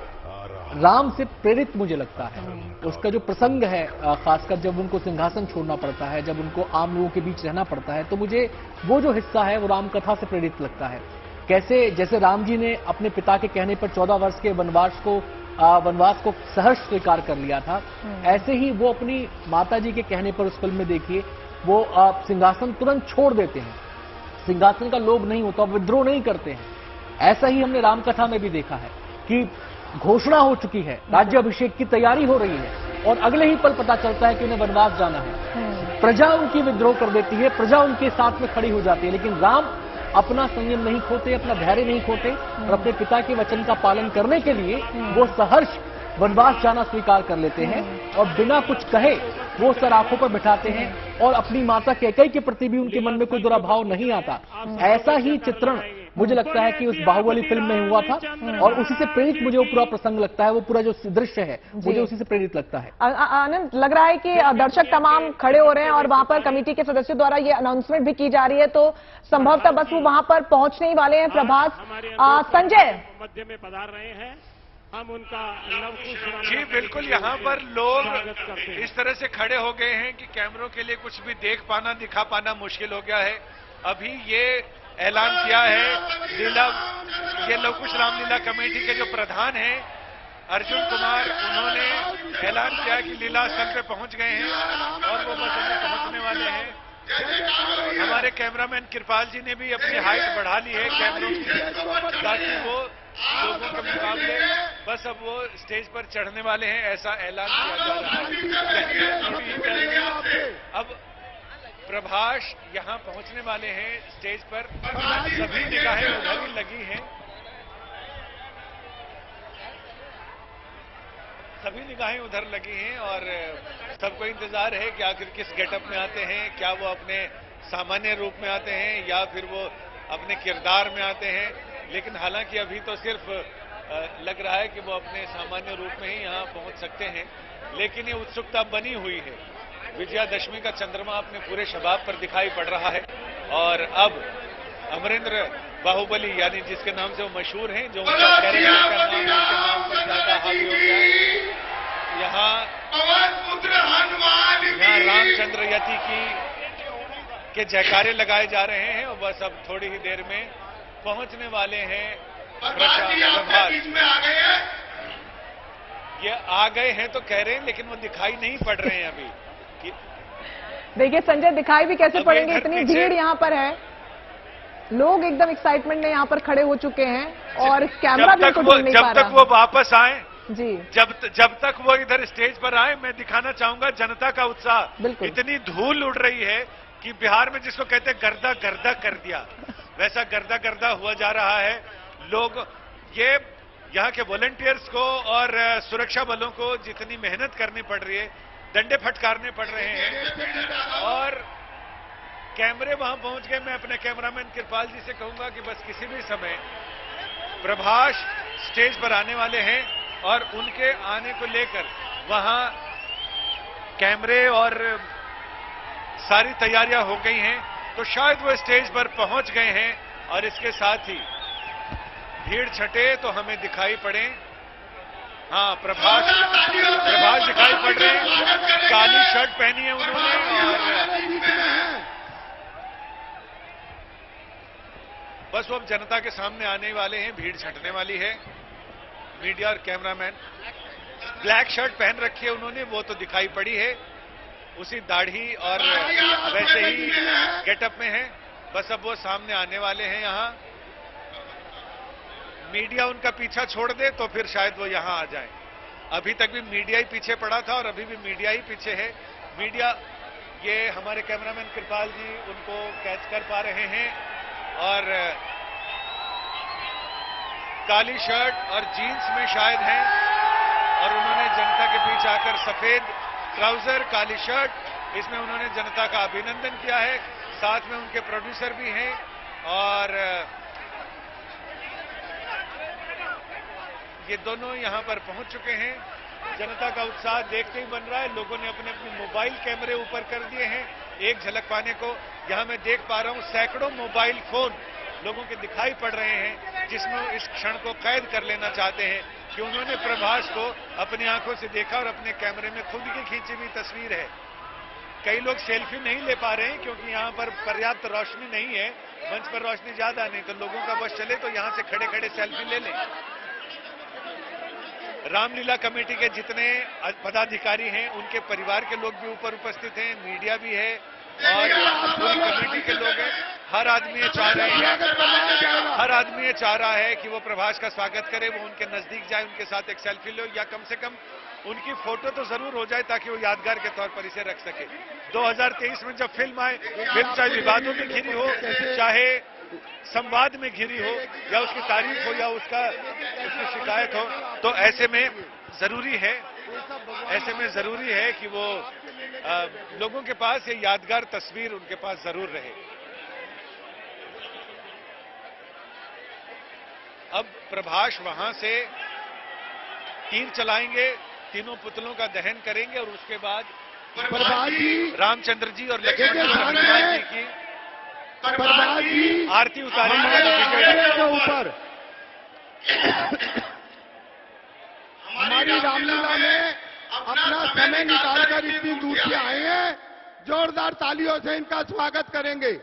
राम से प्रेरित मुझे लगता है। उसका जो प्रसंग है, खासकर जब उनको सिंहासन छोड़ना पड़ता है, जब उनको आम लोगों के बीच रहना पड़ता है, तो मुझे वो जो हिस्सा है वो राम कथा से प्रेरित लगता है। कैसे जैसे राम जी ने अपने पिता के कहने पर 14 वर्ष के वनवास को सहर्ष स्वीकार कर लिया था, ऐसे ही वो अपनी माता जी के कहने पर उस फिल्म में देखिए वो सिंहासन तुरंत छोड़ देते हैं। सिंहासन का लोभ नहीं होता, विद्रोह नहीं करते हैं। ऐसा ही हमने रामकथा में भी देखा है कि घोषणा हो चुकी है, राज्याभिषेक की तैयारी हो रही है और अगले ही पल पता चलता है कि उन्हें वनवास जाना है। प्रजा उनकी विद्रोह कर देती है, प्रजा उनके साथ में खड़ी हो जाती है, लेकिन राम अपना संयम नहीं खोते, अपना धैर्य नहीं खोते और अपने पिता के वचन का पालन करने के लिए वो सहर्ष वनवास जाना स्वीकार कर लेते हैं और बिना कुछ कहे वो सर आंखों पर बिठाते हैं और अपनी माता कैकेयी के प्रति भी उनके मन में कोई बुरा भाव नहीं आता। ऐसा ही चित्रण मुझे लगता है कि उस बाहुबली फिल्म में हुआ था और उसी से प्रेरित मुझे वो पूरा प्रसंग लगता है, वो पूरा जो दृश्य है मुझे उसी से प्रेरित लगता है। आनंद, लग रहा है कि दर्शक तमाम खड़े हो रहे हैं और वहां पर कमेटी के सदस्यों द्वारा ये अनाउंसमेंट भी की जा रही है, तो संभवतः बस वो वहां पर पहुंचने ही वाले हैं। प्रभास, संजय मध्य में पधार रहे हैं, हम उनका जी बिल्कुल, यहाँ पर लोग इस तरह से खड़े हो गए हैं कि कैमरों के लिए कुछ भी देख पाना, दिखा पाना मुश्किल हो गया है। अभी ये ऐलान किया है ये लव कुश रामलीला कमेटी के जो प्रधान हैं अर्जुन कुमार, उन्होंने ऐलान किया कि लीला स्थल पे पहुंच गए हैं और वो बस अभी पहुंचने वाले हैं। हमारे कैमरामैन कृपाल जी ने भी अपनी हाइट बढ़ा ली है कैमरों की, ताकि वो लोगों के मुकाबले बस अब वो स्टेज पर चढ़ने वाले हैं, ऐसा ऐलान किया जा रहा है। अब प्रभास यहाँ पहुंचने वाले हैं स्टेज पर, सभी निगाहें उधर ही लगी हैं, सभी निगाहें उधर लगी हैं और सबको इंतजार है कि आखिर किस गेटअप में आते हैं, क्या वो अपने सामान्य रूप में आते हैं या फिर वो अपने किरदार में आते हैं। लेकिन हालांकि अभी तो सिर्फ लग रहा है कि वो अपने सामान्य रूप में ही यहाँ पहुंच सकते हैं, लेकिन ये उत्सुकता बनी हुई है। विजयादशमी का चंद्रमा अपने पूरे शबाब पर दिखाई पड़ रहा है और अब अमरेंद्र बाहुबली यानी जिसके नाम से वो मशहूर हैं, जो उनका कैरेक्टर का नाम है, उनके नाम पर ज्यादा हावी हो गया है। यहाँ रामचंद्र यति के जयकारे लगाए जा रहे हैं और बस अब थोड़ी ही देर में पहुंचने वाले हैं प्रभास। ये आ गए हैं तो कह रहे हैं, लेकिन वो दिखाई नहीं पड़ रहे हैं अभी। देखिए संजय, दिखाई भी कैसे पड़ेंगे, इतनी भीड़ यहाँ पर है, लोग एकदम एक्साइटमेंट में यहाँ पर खड़े हो चुके हैं और कैमरा भी उनको ढूंढ नहीं पा रहा। जब तक वो वापस आए जी, जब तक वो इधर स्टेज पर आए, मैं दिखाना चाहूंगा जनता का उत्साह। इतनी धूल उड़ रही है कि बिहार में जिसको कहते हैं गर्दा गर्दा कर दिया, वैसा गर्दा गर्दा हुआ जा रहा है। लोग ये यहाँ के वॉलंटियर्स को और सुरक्षा बलों को जितनी मेहनत करनी पड़ रही है, डंडे फटकारने पड़ रहे हैं और कैमरे वहां पहुंच गए। मैं अपने कैमरामैन कृपाल जी से कहूंगा कि बस किसी भी समय प्रभास स्टेज पर आने वाले हैं और उनके आने को लेकर वहां कैमरे और सारी तैयारियां हो गई हैं। तो शायद वो स्टेज पर पहुंच गए हैं और इसके साथ ही भीड़ छटे तो हमें दिखाई पड़े। हाँ, प्रभास दिखाई पड़ रहे हैं, काली शर्ट पहनी है उन्होंने और बस वो अब जनता के सामने आने वाले हैं, भीड़ छटने वाली है। मीडिया और कैमरामैन, ब्लैक शर्ट पहन रखी है उन्होंने, वो तो दिखाई पड़ी है, उसी दाढ़ी और वैसे ही गेटअप में है। बस अब वो सामने आने वाले हैं। यहां मीडिया उनका पीछा छोड़ दे तो फिर शायद वो यहां आ जाए। अभी तक भी मीडिया ही पीछे पड़ा था और अभी भी मीडिया ही पीछे है। मीडिया, ये हमारे कैमरामैन कृपाल जी उनको कैच कर पा रहे हैं और काली शर्ट और जीन्स में शायद हैं और उन्होंने जनता के बीच आकर सफेद ट्राउजर, काली शर्ट, इसमें उन्होंने जनता का अभिनंदन किया है। साथ में उनके प्रोड्यूसर भी हैं और ये दोनों यहां पर पहुंच चुके हैं। जनता का उत्साह देखते ही बन रहा है। लोगों ने अपने अपने मोबाइल कैमरे ऊपर कर दिए हैं एक झलक पाने को। यहां मैं देख पा रहा हूं सैकड़ों मोबाइल फोन लोगों के दिखाई पड़ रहे हैं, जिसमें इस क्षण को कैद कर लेना चाहते हैं कि उन्होंने प्रभास को अपनी आंखों से देखा और अपने कैमरे में खुद की खींची हुई तस्वीर है। कई लोग सेल्फी नहीं ले पा रहे हैं क्योंकि यहां पर पर्याप्त रोशनी नहीं है, मंच पर रोशनी ज्यादा नहीं, तो लोगों का बस चले तो यहां से खड़े खड़े सेल्फी ले लें। रामलीला कमेटी के जितने पदाधिकारी हैं उनके परिवार के लोग भी ऊपर उपस्थित हैं, मीडिया भी है और पूरी कमेटी के लोग हैं। हर आदमी ये चाह रहे हैं, हर आदमी ये चाह रहा है कि वो प्रभास का स्वागत करे, वो उनके नजदीक जाए, उनके साथ एक सेल्फी लो या कम से कम उनकी फोटो तो जरूर हो जाए ताकि वो यादगार के तौर पर इसे रख सके। 2023 में जब फिल्म आए, फिल्म चाहे विवादों में घिरी हो, चाहे संवाद में घिरी हो या उसकी तारीफ हो या उसकी शिकायत हो, तो ऐसे में जरूरी है कि वो लोगों के पास ये यादगार तस्वीर उनके पास जरूर रहे। अब प्रभास वहां से तीर चलाएंगे, तीनों पुतलों का दहन करेंगे और उसके बाद रामचंद्र जी और लक्ष्मण जी और हनुमान जी की आरती उतारेंगे ऊपर। हमारी रामलीला में अपना समय निकालकर इतनी दूर से आए हैं, जोरदार तालियों से इनका स्वागत करेंगे।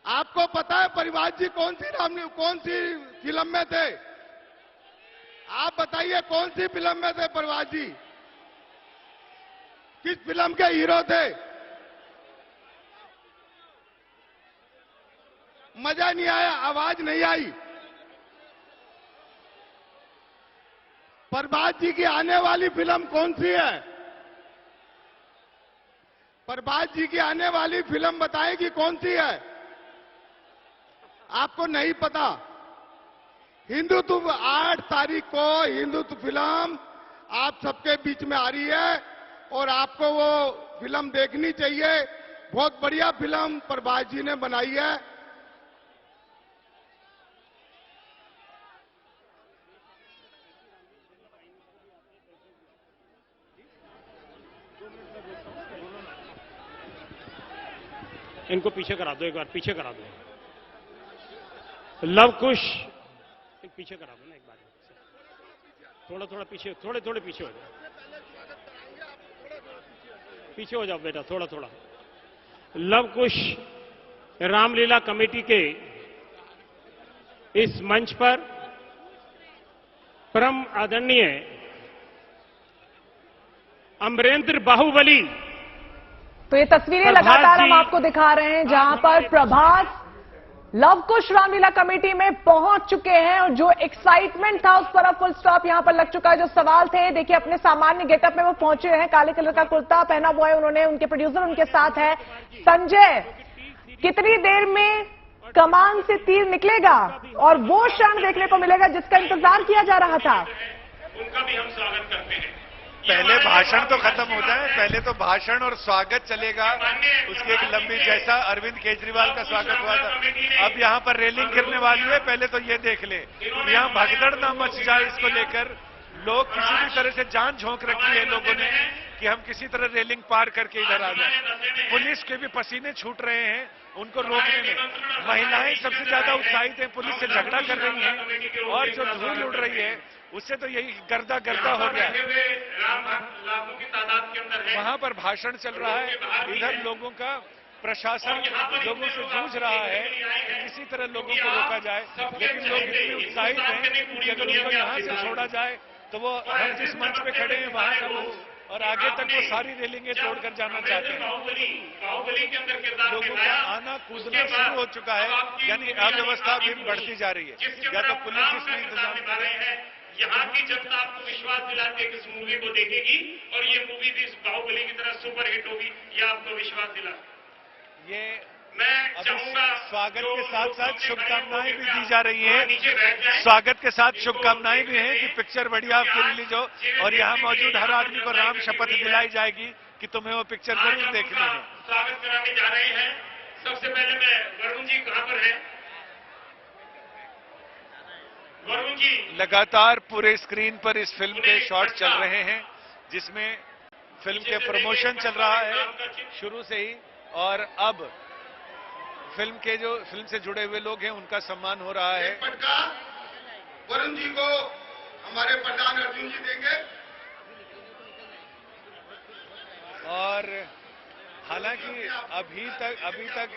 आपको पता है परिवार जी कौन सी फिल्म में थे? आप बताइए कौन सी फिल्म में थे परिवार जी? किस फिल्म के हीरो थे? मजा नहीं आया, आवाज नहीं आई। प्रभास जी की आने वाली फिल्म कौन सी है? प्रभास जी की आने वाली फिल्म बताएगी कौन सी है? आपको नहीं पता। हिंदुत्व 8 तारीख को हिंदुत्व फिल्म आप सबके बीच में आ रही है और आपको वो फिल्म देखनी चाहिए। बहुत बढ़िया फिल्म प्रभास जी ने बनाई है। इनको पीछे करा दो, एक बार पीछे करा दो। लव कुश एक पीछे करा दो ना, एक बार थोड़ा थोड़ा पीछे, थोड़े थोड़े पीछे हो जाओ, पीछे हो जाओ बेटा, थोड़ा थोड़ा। लव कुश रामलीला कमेटी के इस मंच पर परम आदरणीय अमरेंद्र बाहुबली, तो ये तस्वीरें लगातार हम आपको दिखा रहे हैं जहां पर प्रभास लव कुश रामलीला कमेटी में पहुंच चुके हैं और जो एक्साइटमेंट था उस पर अब फुल स्टॉप यहां पर लग चुका है। जो सवाल थे, देखिए अपने सामान्य गेटअप में वो पहुंचे हैं, काले कलर का कुर्ता पहना हुआ है उन्होंने, उनके प्रोड्यूसर उनके साथ है। संजय, कितनी देर में कमान से तीर निकलेगा और वो क्षण देखने को मिलेगा जिसका इंतजार किया जा रहा था? उनका भी हम स्वागत करते हैं। पहले भाषण तो खत्म हो जाए, पहले तो भाषण और स्वागत चलेगा, उसकी एक लंबी, जैसा अरविंद केजरीवाल का स्वागत हुआ था। अब यहाँ पर रेलिंग गिरने वाली है, पहले तो ये देख ले, यहाँ भगदड़ ना मच जाए इसको लेकर। लोग किसी भी तरह से जान झोंक रखी है लोगों ने कि हम किसी तरह रेलिंग पार करके इधर आ जाए। पुलिस के भी पसीने छूट रहे हैं उनको रोकने में। महिलाएं सबसे ज्यादा उत्साहित हैं, पुलिस से झगड़ा कर रही हैं और जो धूल उड़ रही है उससे तो यही गर्दा गर्दा हो गया है। वहां पर भाषण चल रहा है, इधर लोगों का प्रशासन लोगों से जूझ रहा है कि किसी तरह लोगों को रोका जाए, लेकिन लोग इतने उत्साहित हैं कि अगर उनको यहां से छोड़ा जाए तो वो हम जिस मंच पे खड़े हैं वहां का मंच और आगे तक वो सारी रेलिंगें तोड़कर जाना चाहते हैं। लोगों का आना कूदना शुरू हो चुका है, यानी अव्यवस्था भी बढ़ती जा रही है। या तो पुलिस इसमें इंतजाम करे है, यहाँ की जनता आपको विश्वास दिलाती है कि इस मूवी को देखेगी और ये मूवी भी इस बाहुबली की तरह सुपर हिट होगी, ये आपको विश्वास दिला। ये मैं चाहूंगा स्वागत के साथ साथ शुभकामनाएं भी दी जा रही है। स्वागत के साथ शुभकामनाएं भी हैं कि पिक्चर बढ़िया आपकी रिलीज हो और यहाँ मौजूद हर आदमी को राम शपथ दिलाई जाएगी कि तुम्हें वो पिक्चर जरूर देखनी है। स्वागत कराने जा रहे हैं। सबसे पहले मैं वरुण जी कहां पर है? वरुण जी, लगातार पूरे स्क्रीन पर इस फिल्म के शॉट चल रहे हैं जिसमें फिल्म के प्रमोशन चल रहा है शुरू से ही, और अब फिल्म से जुड़े हुए लोग हैं उनका सम्मान हो रहा है। पटका वरुण जी को हमारे प्रधान अर्जुन जी देंगे। और हालांकि अभी तक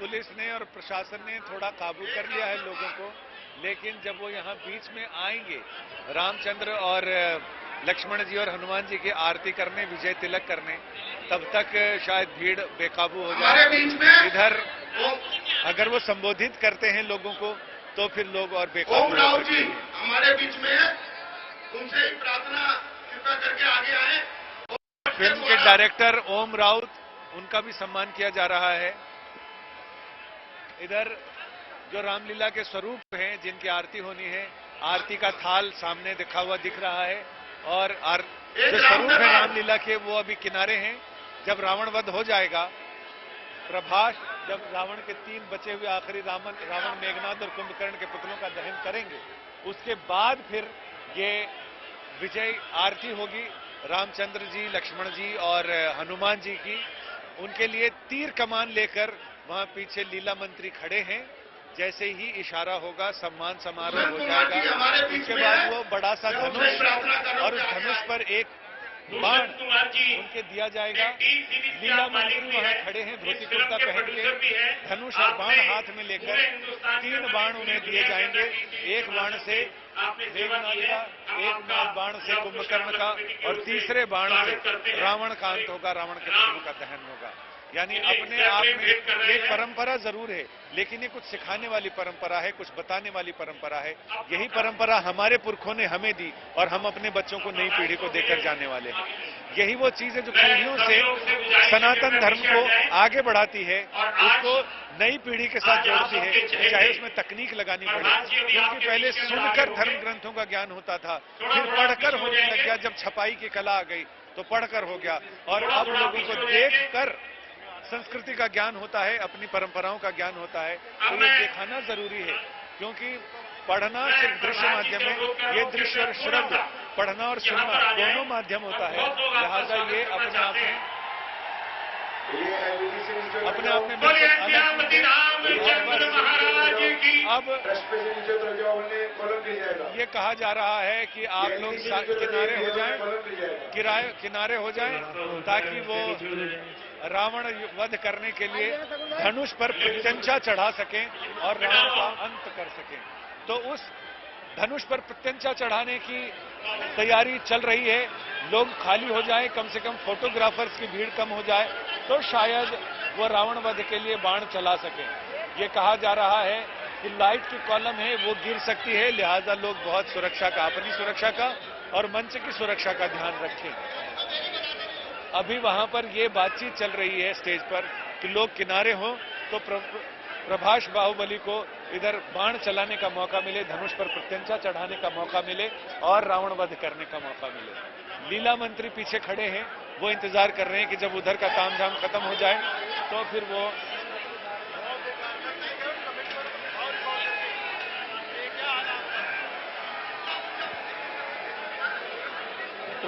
पुलिस ने और प्रशासन ने थोड़ा काबू कर लिया है लोगों को, लेकिन जब वो यहाँ बीच में आएंगे रामचंद्र और लक्ष्मण जी और हनुमान जी की आरती करने, विजय तिलक करने, तब तक शायद भीड़ बेकाबू हो जाए। बीच में इधर अगर वो संबोधित करते हैं लोगों को तो फिर लोग और बेकाबू ओम राउत जी हमारे बीच में है, उनसे ही प्रार्थना कृपा करके आगे आए। फिल्म के डायरेक्टर ओम राउत, उनका भी सम्मान किया जा रहा है। इधर जो रामलीला के स्वरूप हैं जिनकी आरती होनी है, आरती का थाल सामने दिख रहा है और जो स्वरूप है रामलीला के वो अभी किनारे हैं। जब रावण वध हो जाएगा, प्रभास जब रावण के 3 बचे हुए आखिरी रावण मेघनाद और कुंभकर्ण के पुतलों का दहन करेंगे, उसके बाद फिर ये विजय आरती होगी रामचंद्र जी, लक्ष्मण जी और हनुमान जी की। उनके लिए तीर कमान लेकर वहां पीछे लीला मंत्री खड़े हैं। जैसे ही इशारा होगा सम्मान समारोह हो जाएगा। उसके बाद वो बड़ा सा धनुष और उस धनुष पर एक बाण उनके दिया जाएगा। लीला मंत्री वहां खड़े हैं धोती कुर्ता पहन के, धनुष और बाण हाथ में लेकर 3 बाण उन्हें दिए जाएंगे। एक बाण से मेघनाद का, एक बाण से कुंभकर्ण का और तीसरे बाण से रावण का अंत होगा, रावण के पुतलों का दहन होगा। यानी अपने आप में ये परंपरा जरूर है, लेकिन ये कुछ सिखाने वाली परंपरा है, कुछ बताने वाली परंपरा है। यही परंपरा हमारे पुरखों ने हमें दी और हम अपने बच्चों को नई पीढ़ी को देकर जाने वाले हैं। यही वो चीज है जो पीढ़ियों से सनातन धर्म को आगे बढ़ाती है, उसको नई पीढ़ी के साथ जोड़ती है, चाहे उसमें तकनीक लगानी पड़े। क्योंकि पहले सुनकर धर्म ग्रंथों का ज्ञान होता था, फिर पढ़कर होने लग गया। जब छपाई की कला आ गई तो पढ़कर हो गया, और अब लोगों को देखकर संस्कृति का ज्ञान होता है, अपनी परंपराओं का ज्ञान होता है। तो ये दिखाना जरूरी है, क्योंकि पढ़ना सिर्फ दृश्य माध्यम है, ये दृश्य और श्रव्य, पढ़ना और सुनना दोनों माध्यम होता है। लिहाजा ये अपने आप में अब ये कहा जा रहा है कि आप लोग किनारे हो जाएं ताकि वो रावण वध करने के लिए धनुष पर प्रत्यंचा चढ़ा सकें और रावण का अंत कर सकें। तो उस धनुष पर प्रत्यंचा चढ़ाने की तैयारी चल रही है। लोग खाली हो जाएं, कम से कम फोटोग्राफर्स की भीड़ कम हो जाए तो शायद वो रावण वध के लिए बाण चला सकें। ये कहा जा रहा है कि लाइट की कॉलम है वो गिर सकती है, लिहाजा लोग बहुत सुरक्षा का, अपनी सुरक्षा का और मंच की सुरक्षा का ध्यान रखें। अभी वहां पर ये बातचीत चल रही है स्टेज पर कि लोग किनारे हों तो प्रभास बाहुबली को इधर बाण चलाने का मौका मिले, धनुष पर प्रत्यंचा चढ़ाने का मौका मिले और रावण वध करने का मौका मिले। लीला मंत्री पीछे खड़े हैं, वो इंतजार कर रहे हैं कि जब उधर का तामझाम खत्म हो जाए तो फिर वो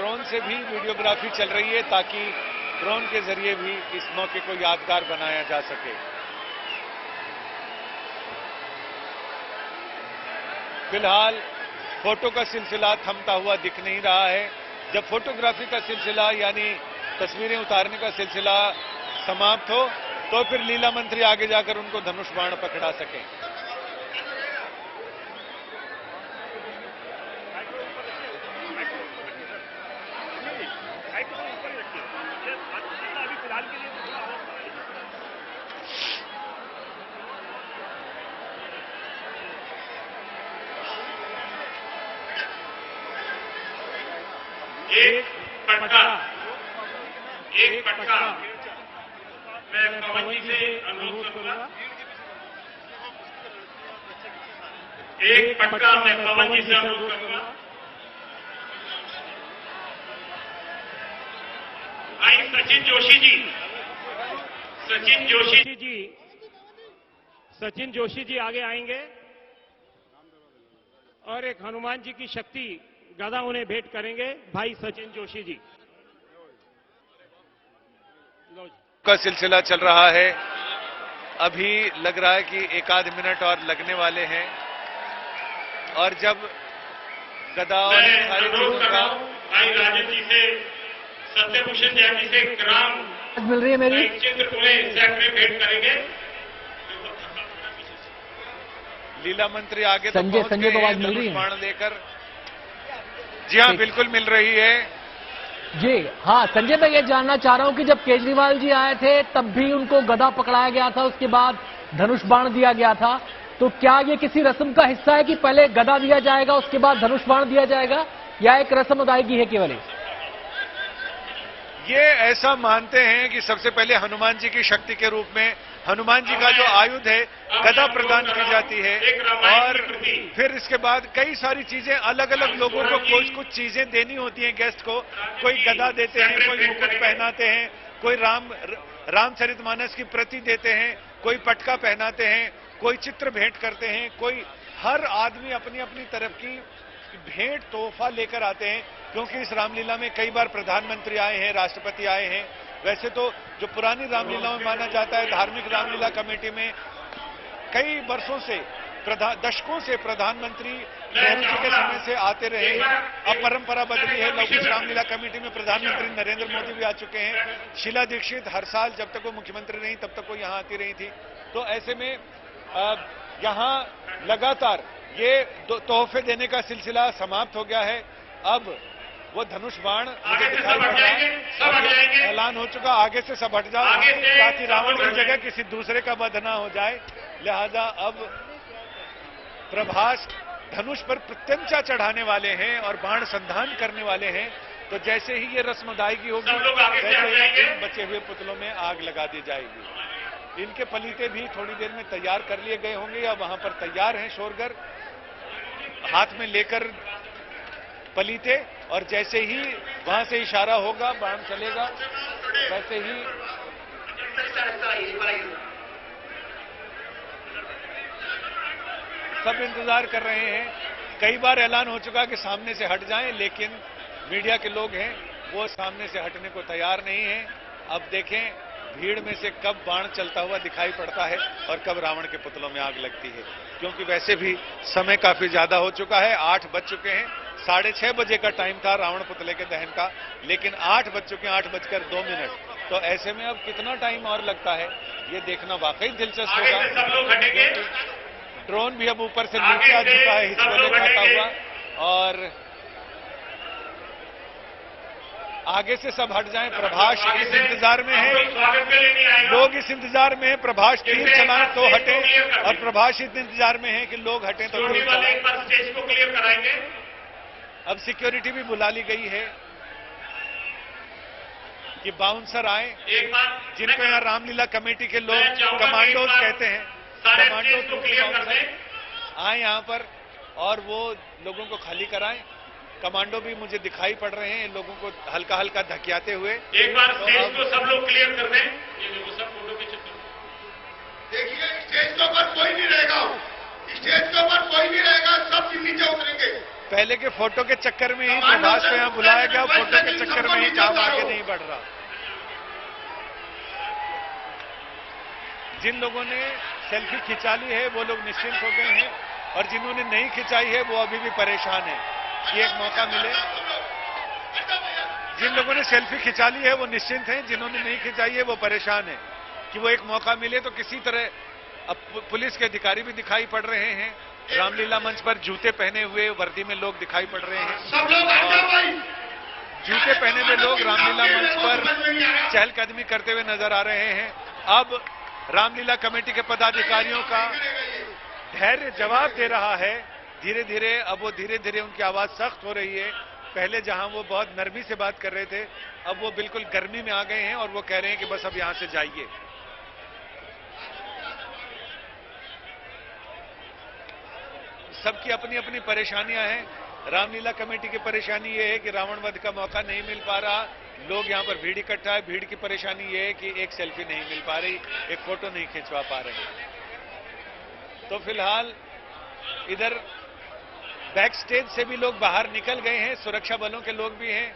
ड्रोन से भी वीडियोग्राफी चल रही है ताकि ड्रोन के जरिए भी इस मौके को यादगार बनाया जा सके। फिलहाल फोटो का सिलसिला थमता हुआ दिख नहीं रहा है। जब फोटोग्राफी का सिलसिला यानी तस्वीरें उतारने का सिलसिला समाप्त हो तो फिर लीला मंत्री आगे जाकर उनको धनुष बाण पकड़ा सकें। एक पटका मैं पवन जी से अनुरोध करूंगा। एक पटका मैं पवन जी से अनुरोध करूंगा। भाई सचिन जोशी जी, सचिन जोशी जी आगे आएंगे और एक हनुमान जी की शक्ति गदा उन्हें भेंट करेंगे। भाई सचिन जोशी जी का सिलसिला चल रहा है। अभी लग रहा है कि एक आध मिनट और लगने वाले हैं और जब गदा और सारी चीजों का भाई राजन जी से, सत्यभूषण जैन जी से ग्राम मिल रही है मेरी चित्र उन्हें सैकड़े भेंट करेंगे। लीला मंत्री आगे तो संजय पहुंच को गए आवाज हैं मिल रही है? धनुष बाण लेकर। जी हाँ, बिल्कुल मिल रही है जी। हाँ संजय, मैं ये जानना चाह रहा हूं कि जब केजरीवाल जी आए थे तब भी उनको गदा पकड़ाया गया था, उसके बाद धनुष बाण दिया गया था, तो क्या ये किसी रस्म का हिस्सा है कि पहले गदा दिया जाएगा उसके बाद धनुष बाण दिया जाएगा, या एक रस्म अदायगी है केवल? ये ऐसा मानते हैं कि सबसे पहले हनुमान जी की शक्ति के रूप में हनुमान जी का जो आयुध है गदा प्रदान की जाती है और फिर इसके बाद कई सारी चीजें अलग अलग लोगों को कुछ चीजें देनी होती हैं गेस्ट को। कोई गदा देते हैं, कोई मुकुट पहनाते हैं, कोई रामचरितमानस की प्रति देते हैं, कोई पटका पहनाते हैं, कोई चित्र भेंट करते हैं, कोई हर आदमी अपनी अपनी तरफ की भेंट तोहफा लेकर आते हैं। क्योंकि इस रामलीला में कई बार प्रधानमंत्री आए हैं, राष्ट्रपति आए हैं। वैसे तो जो पुरानी रामलीला में माना जाता है, धार्मिक रामलीला कमेटी में कई वर्षों से दशकों से प्रधानमंत्री नेहरू जी के समय से आते रहे। अब परंपरा बदली है, लौकिक रामलीला कमेटी में प्रधानमंत्री नरेंद्र मोदी भी आ चुके हैं। शीला दीक्षित हर साल जब तक वो मुख्यमंत्री रही तब तक वो यहाँ आती रही थी। तो ऐसे में यहाँ लगातार ये तोहफे देने का सिलसिला समाप्त हो गया है। अब वो धनुष बाण मुझे दिखाई पड़ रहा है, ऐलान हो चुका, आगे से सब हट जाओ ताकि रावण की जगह किसी दूसरे का वध ना हो जाए। लिहाजा अब प्रभास धनुष पर प्रत्यंचा चढ़ाने वाले हैं और बाण संधान करने वाले हैं। तो जैसे ही ये रस्म अदायगी होगी वैसे ही इन बचे हुए पुतलों में आग लगा दी जाएगी। इनके पलीते भी थोड़ी देर में तैयार कर लिए गए होंगे या वहां पर तैयार हैं शोरगर हाथ में लेकर पलीते, और जैसे ही वहां से इशारा होगा बाण चलेगा वैसे ही सब इंतजार कर रहे हैं। कई बार ऐलान हो चुका कि सामने से हट जाएं, लेकिन मीडिया के लोग हैं वो सामने से हटने को तैयार नहीं है। अब देखें भीड़ में से कब बाण चलता हुआ दिखाई पड़ता है और कब रावण के पुतलों में आग लगती है। क्योंकि वैसे भी समय काफी ज्यादा हो चुका है, 8 बज चुके हैं। 6:30 बजे का टाइम था रावण पुतले के दहन का, लेकिन 8 बज चुके हैं, 8:02। तो ऐसे में अब कितना टाइम और लगता है ये देखना वाकई दिलचस्प होगा। ड्रोन भी अब ऊपर से नीचे आ चुका है हिचकोले खाता हुआ, और आगे से सब हट जाएं। प्रभास इस इंतजार में है, लोग इस इंतजार में है प्रभास तीर चलाएं तो हटे, और प्रभास इस इंतजार में है कि लोग हटें तो तीर चलाएं। अब सिक्योरिटी भी बुला ली गई है कि बाउंसर आए, जिनको यहाँ रामलीला कमेटी के लोग कमांडोज कहते हैं, कमांडोज आए यहाँ पर और वो लोगों को खाली कराएं। कमांडो भी मुझे दिखाई पड़ रहे हैं लोगों को हल्का हल्का धकियाते हुए। एक बार स्टेज को सब लोग क्लियर कर दें। ये देखो सब फोटो के चित्र देखिए, स्टेज के ऊपर कोई नहीं रहेगा, स्टेज के ऊपर कोई नहीं रहेगा, सब नीचे उतरेंगे। पहले के फोटो के चक्कर में ही प्रभास को यहाँ बुलाया गया, फोटो के चक्कर में ही काम आगे नहीं बढ़ रहा। जिन लोगों ने सेल्फी खिंचा ली है वो लोग निश्चिंत हो गए हैं, और जिन्होंने नहीं खिंचाई है वो अभी भी परेशान है कि एक मौका मिले। जिन लोगों ने सेल्फी खिंचा ली है वो निश्चिंत हैं, जिन्होंने नहीं खिंचाई है वो परेशान है कि वो एक मौका मिले तो किसी तरह। अब पुलिस के अधिकारी भी दिखाई पड़ रहे हैं, रामलीला मंच पर जूते पहने हुए वर्दी में लोग दिखाई पड़ रहे हैं। जूते पहने हुए लोग रामलीला मंच पर चहलकदमी करते हुए नजर आ रहे हैं। अब रामलीला कमेटी के पदाधिकारियों का धैर्य जवाब दे रहा है धीरे धीरे। अब वो धीरे धीरे उनकी आवाज सख्त हो रही है। पहले जहां वो बहुत नरमी से बात कर रहे थे, अब वो बिल्कुल गर्मी में आ गए हैं और वो कह रहे हैं कि बस अब यहां से जाइए। सबकी अपनी अपनी परेशानियां हैं। रामलीला कमेटी की परेशानी ये है कि रावण वध का मौका नहीं मिल पा रहा, लोग यहां पर भीड़ इकट्ठा है। भीड़ की परेशानी ये है कि एक सेल्फी नहीं मिल पा रही, एक फोटो नहीं खिंचवा पा रहे। तो फिलहाल इधर बैक स्टेज से भी लोग बाहर निकल गए हैं, सुरक्षा बलों के लोग भी हैं,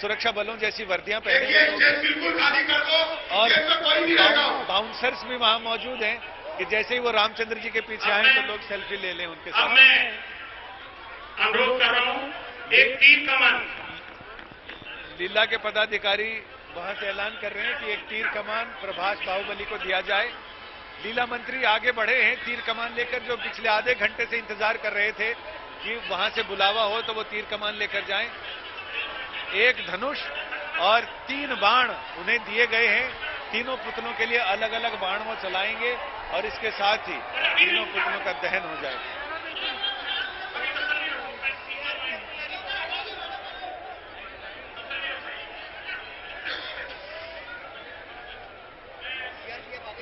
सुरक्षा बलों जैसी वर्दियां पहने हुए लोग, और बाउंसर्स भी वहां मौजूद हैं कि जैसे ही वो रामचंद्र जी के पीछे आए तो लोग सेल्फी ले लें उनके अब साथ। मैं अनुरोध कर रहा हूं, एक तीर कमान। लीला के पदाधिकारी वहां से ऐलान कर रहे हैं कि एक तीर कमान प्रभास बाहुबली को दिया जाए। लीला मंत्री आगे बढ़े हैं तीर कमान लेकर, जो पिछले आधे घंटे से इंतजार कर रहे थे कि वहां से बुलावा हो तो वो तीर कमान लेकर जाएं। एक धनुष और 3 बाण उन्हें दिए गए हैं। तीनों पुतलों के लिए अलग अलग बाण वो चलाएंगे और इसके साथ ही तीनों पुतलों का दहन हो जाएगा।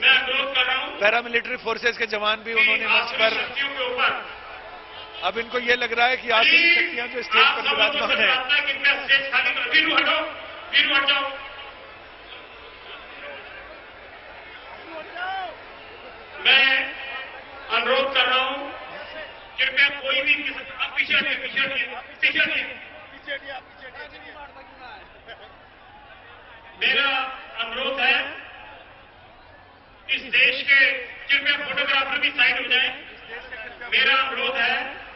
मैं अनुरोध कर रहा हूं, पैरामिलिट्री फोर्सेस के जवान भी उन्होंने मंच पर, शक्तियों के ऊपर अब इनको ये लग रहा है कि आसुरी शक्तियां जो स्टेज पर विराजमान है, स्टेज खाली करो। वीरू हटो, वीरू हट जाओ। मैं अनुरोध कर रहा हूं, कृपया कोई भी पीछे हटिए, पीछे हटिए, पीछे हटिए। मेरा अनुरोध है इस देश के, कृपया फोटोग्राफर भी साइड हो जाए। मेरा अनुरोध है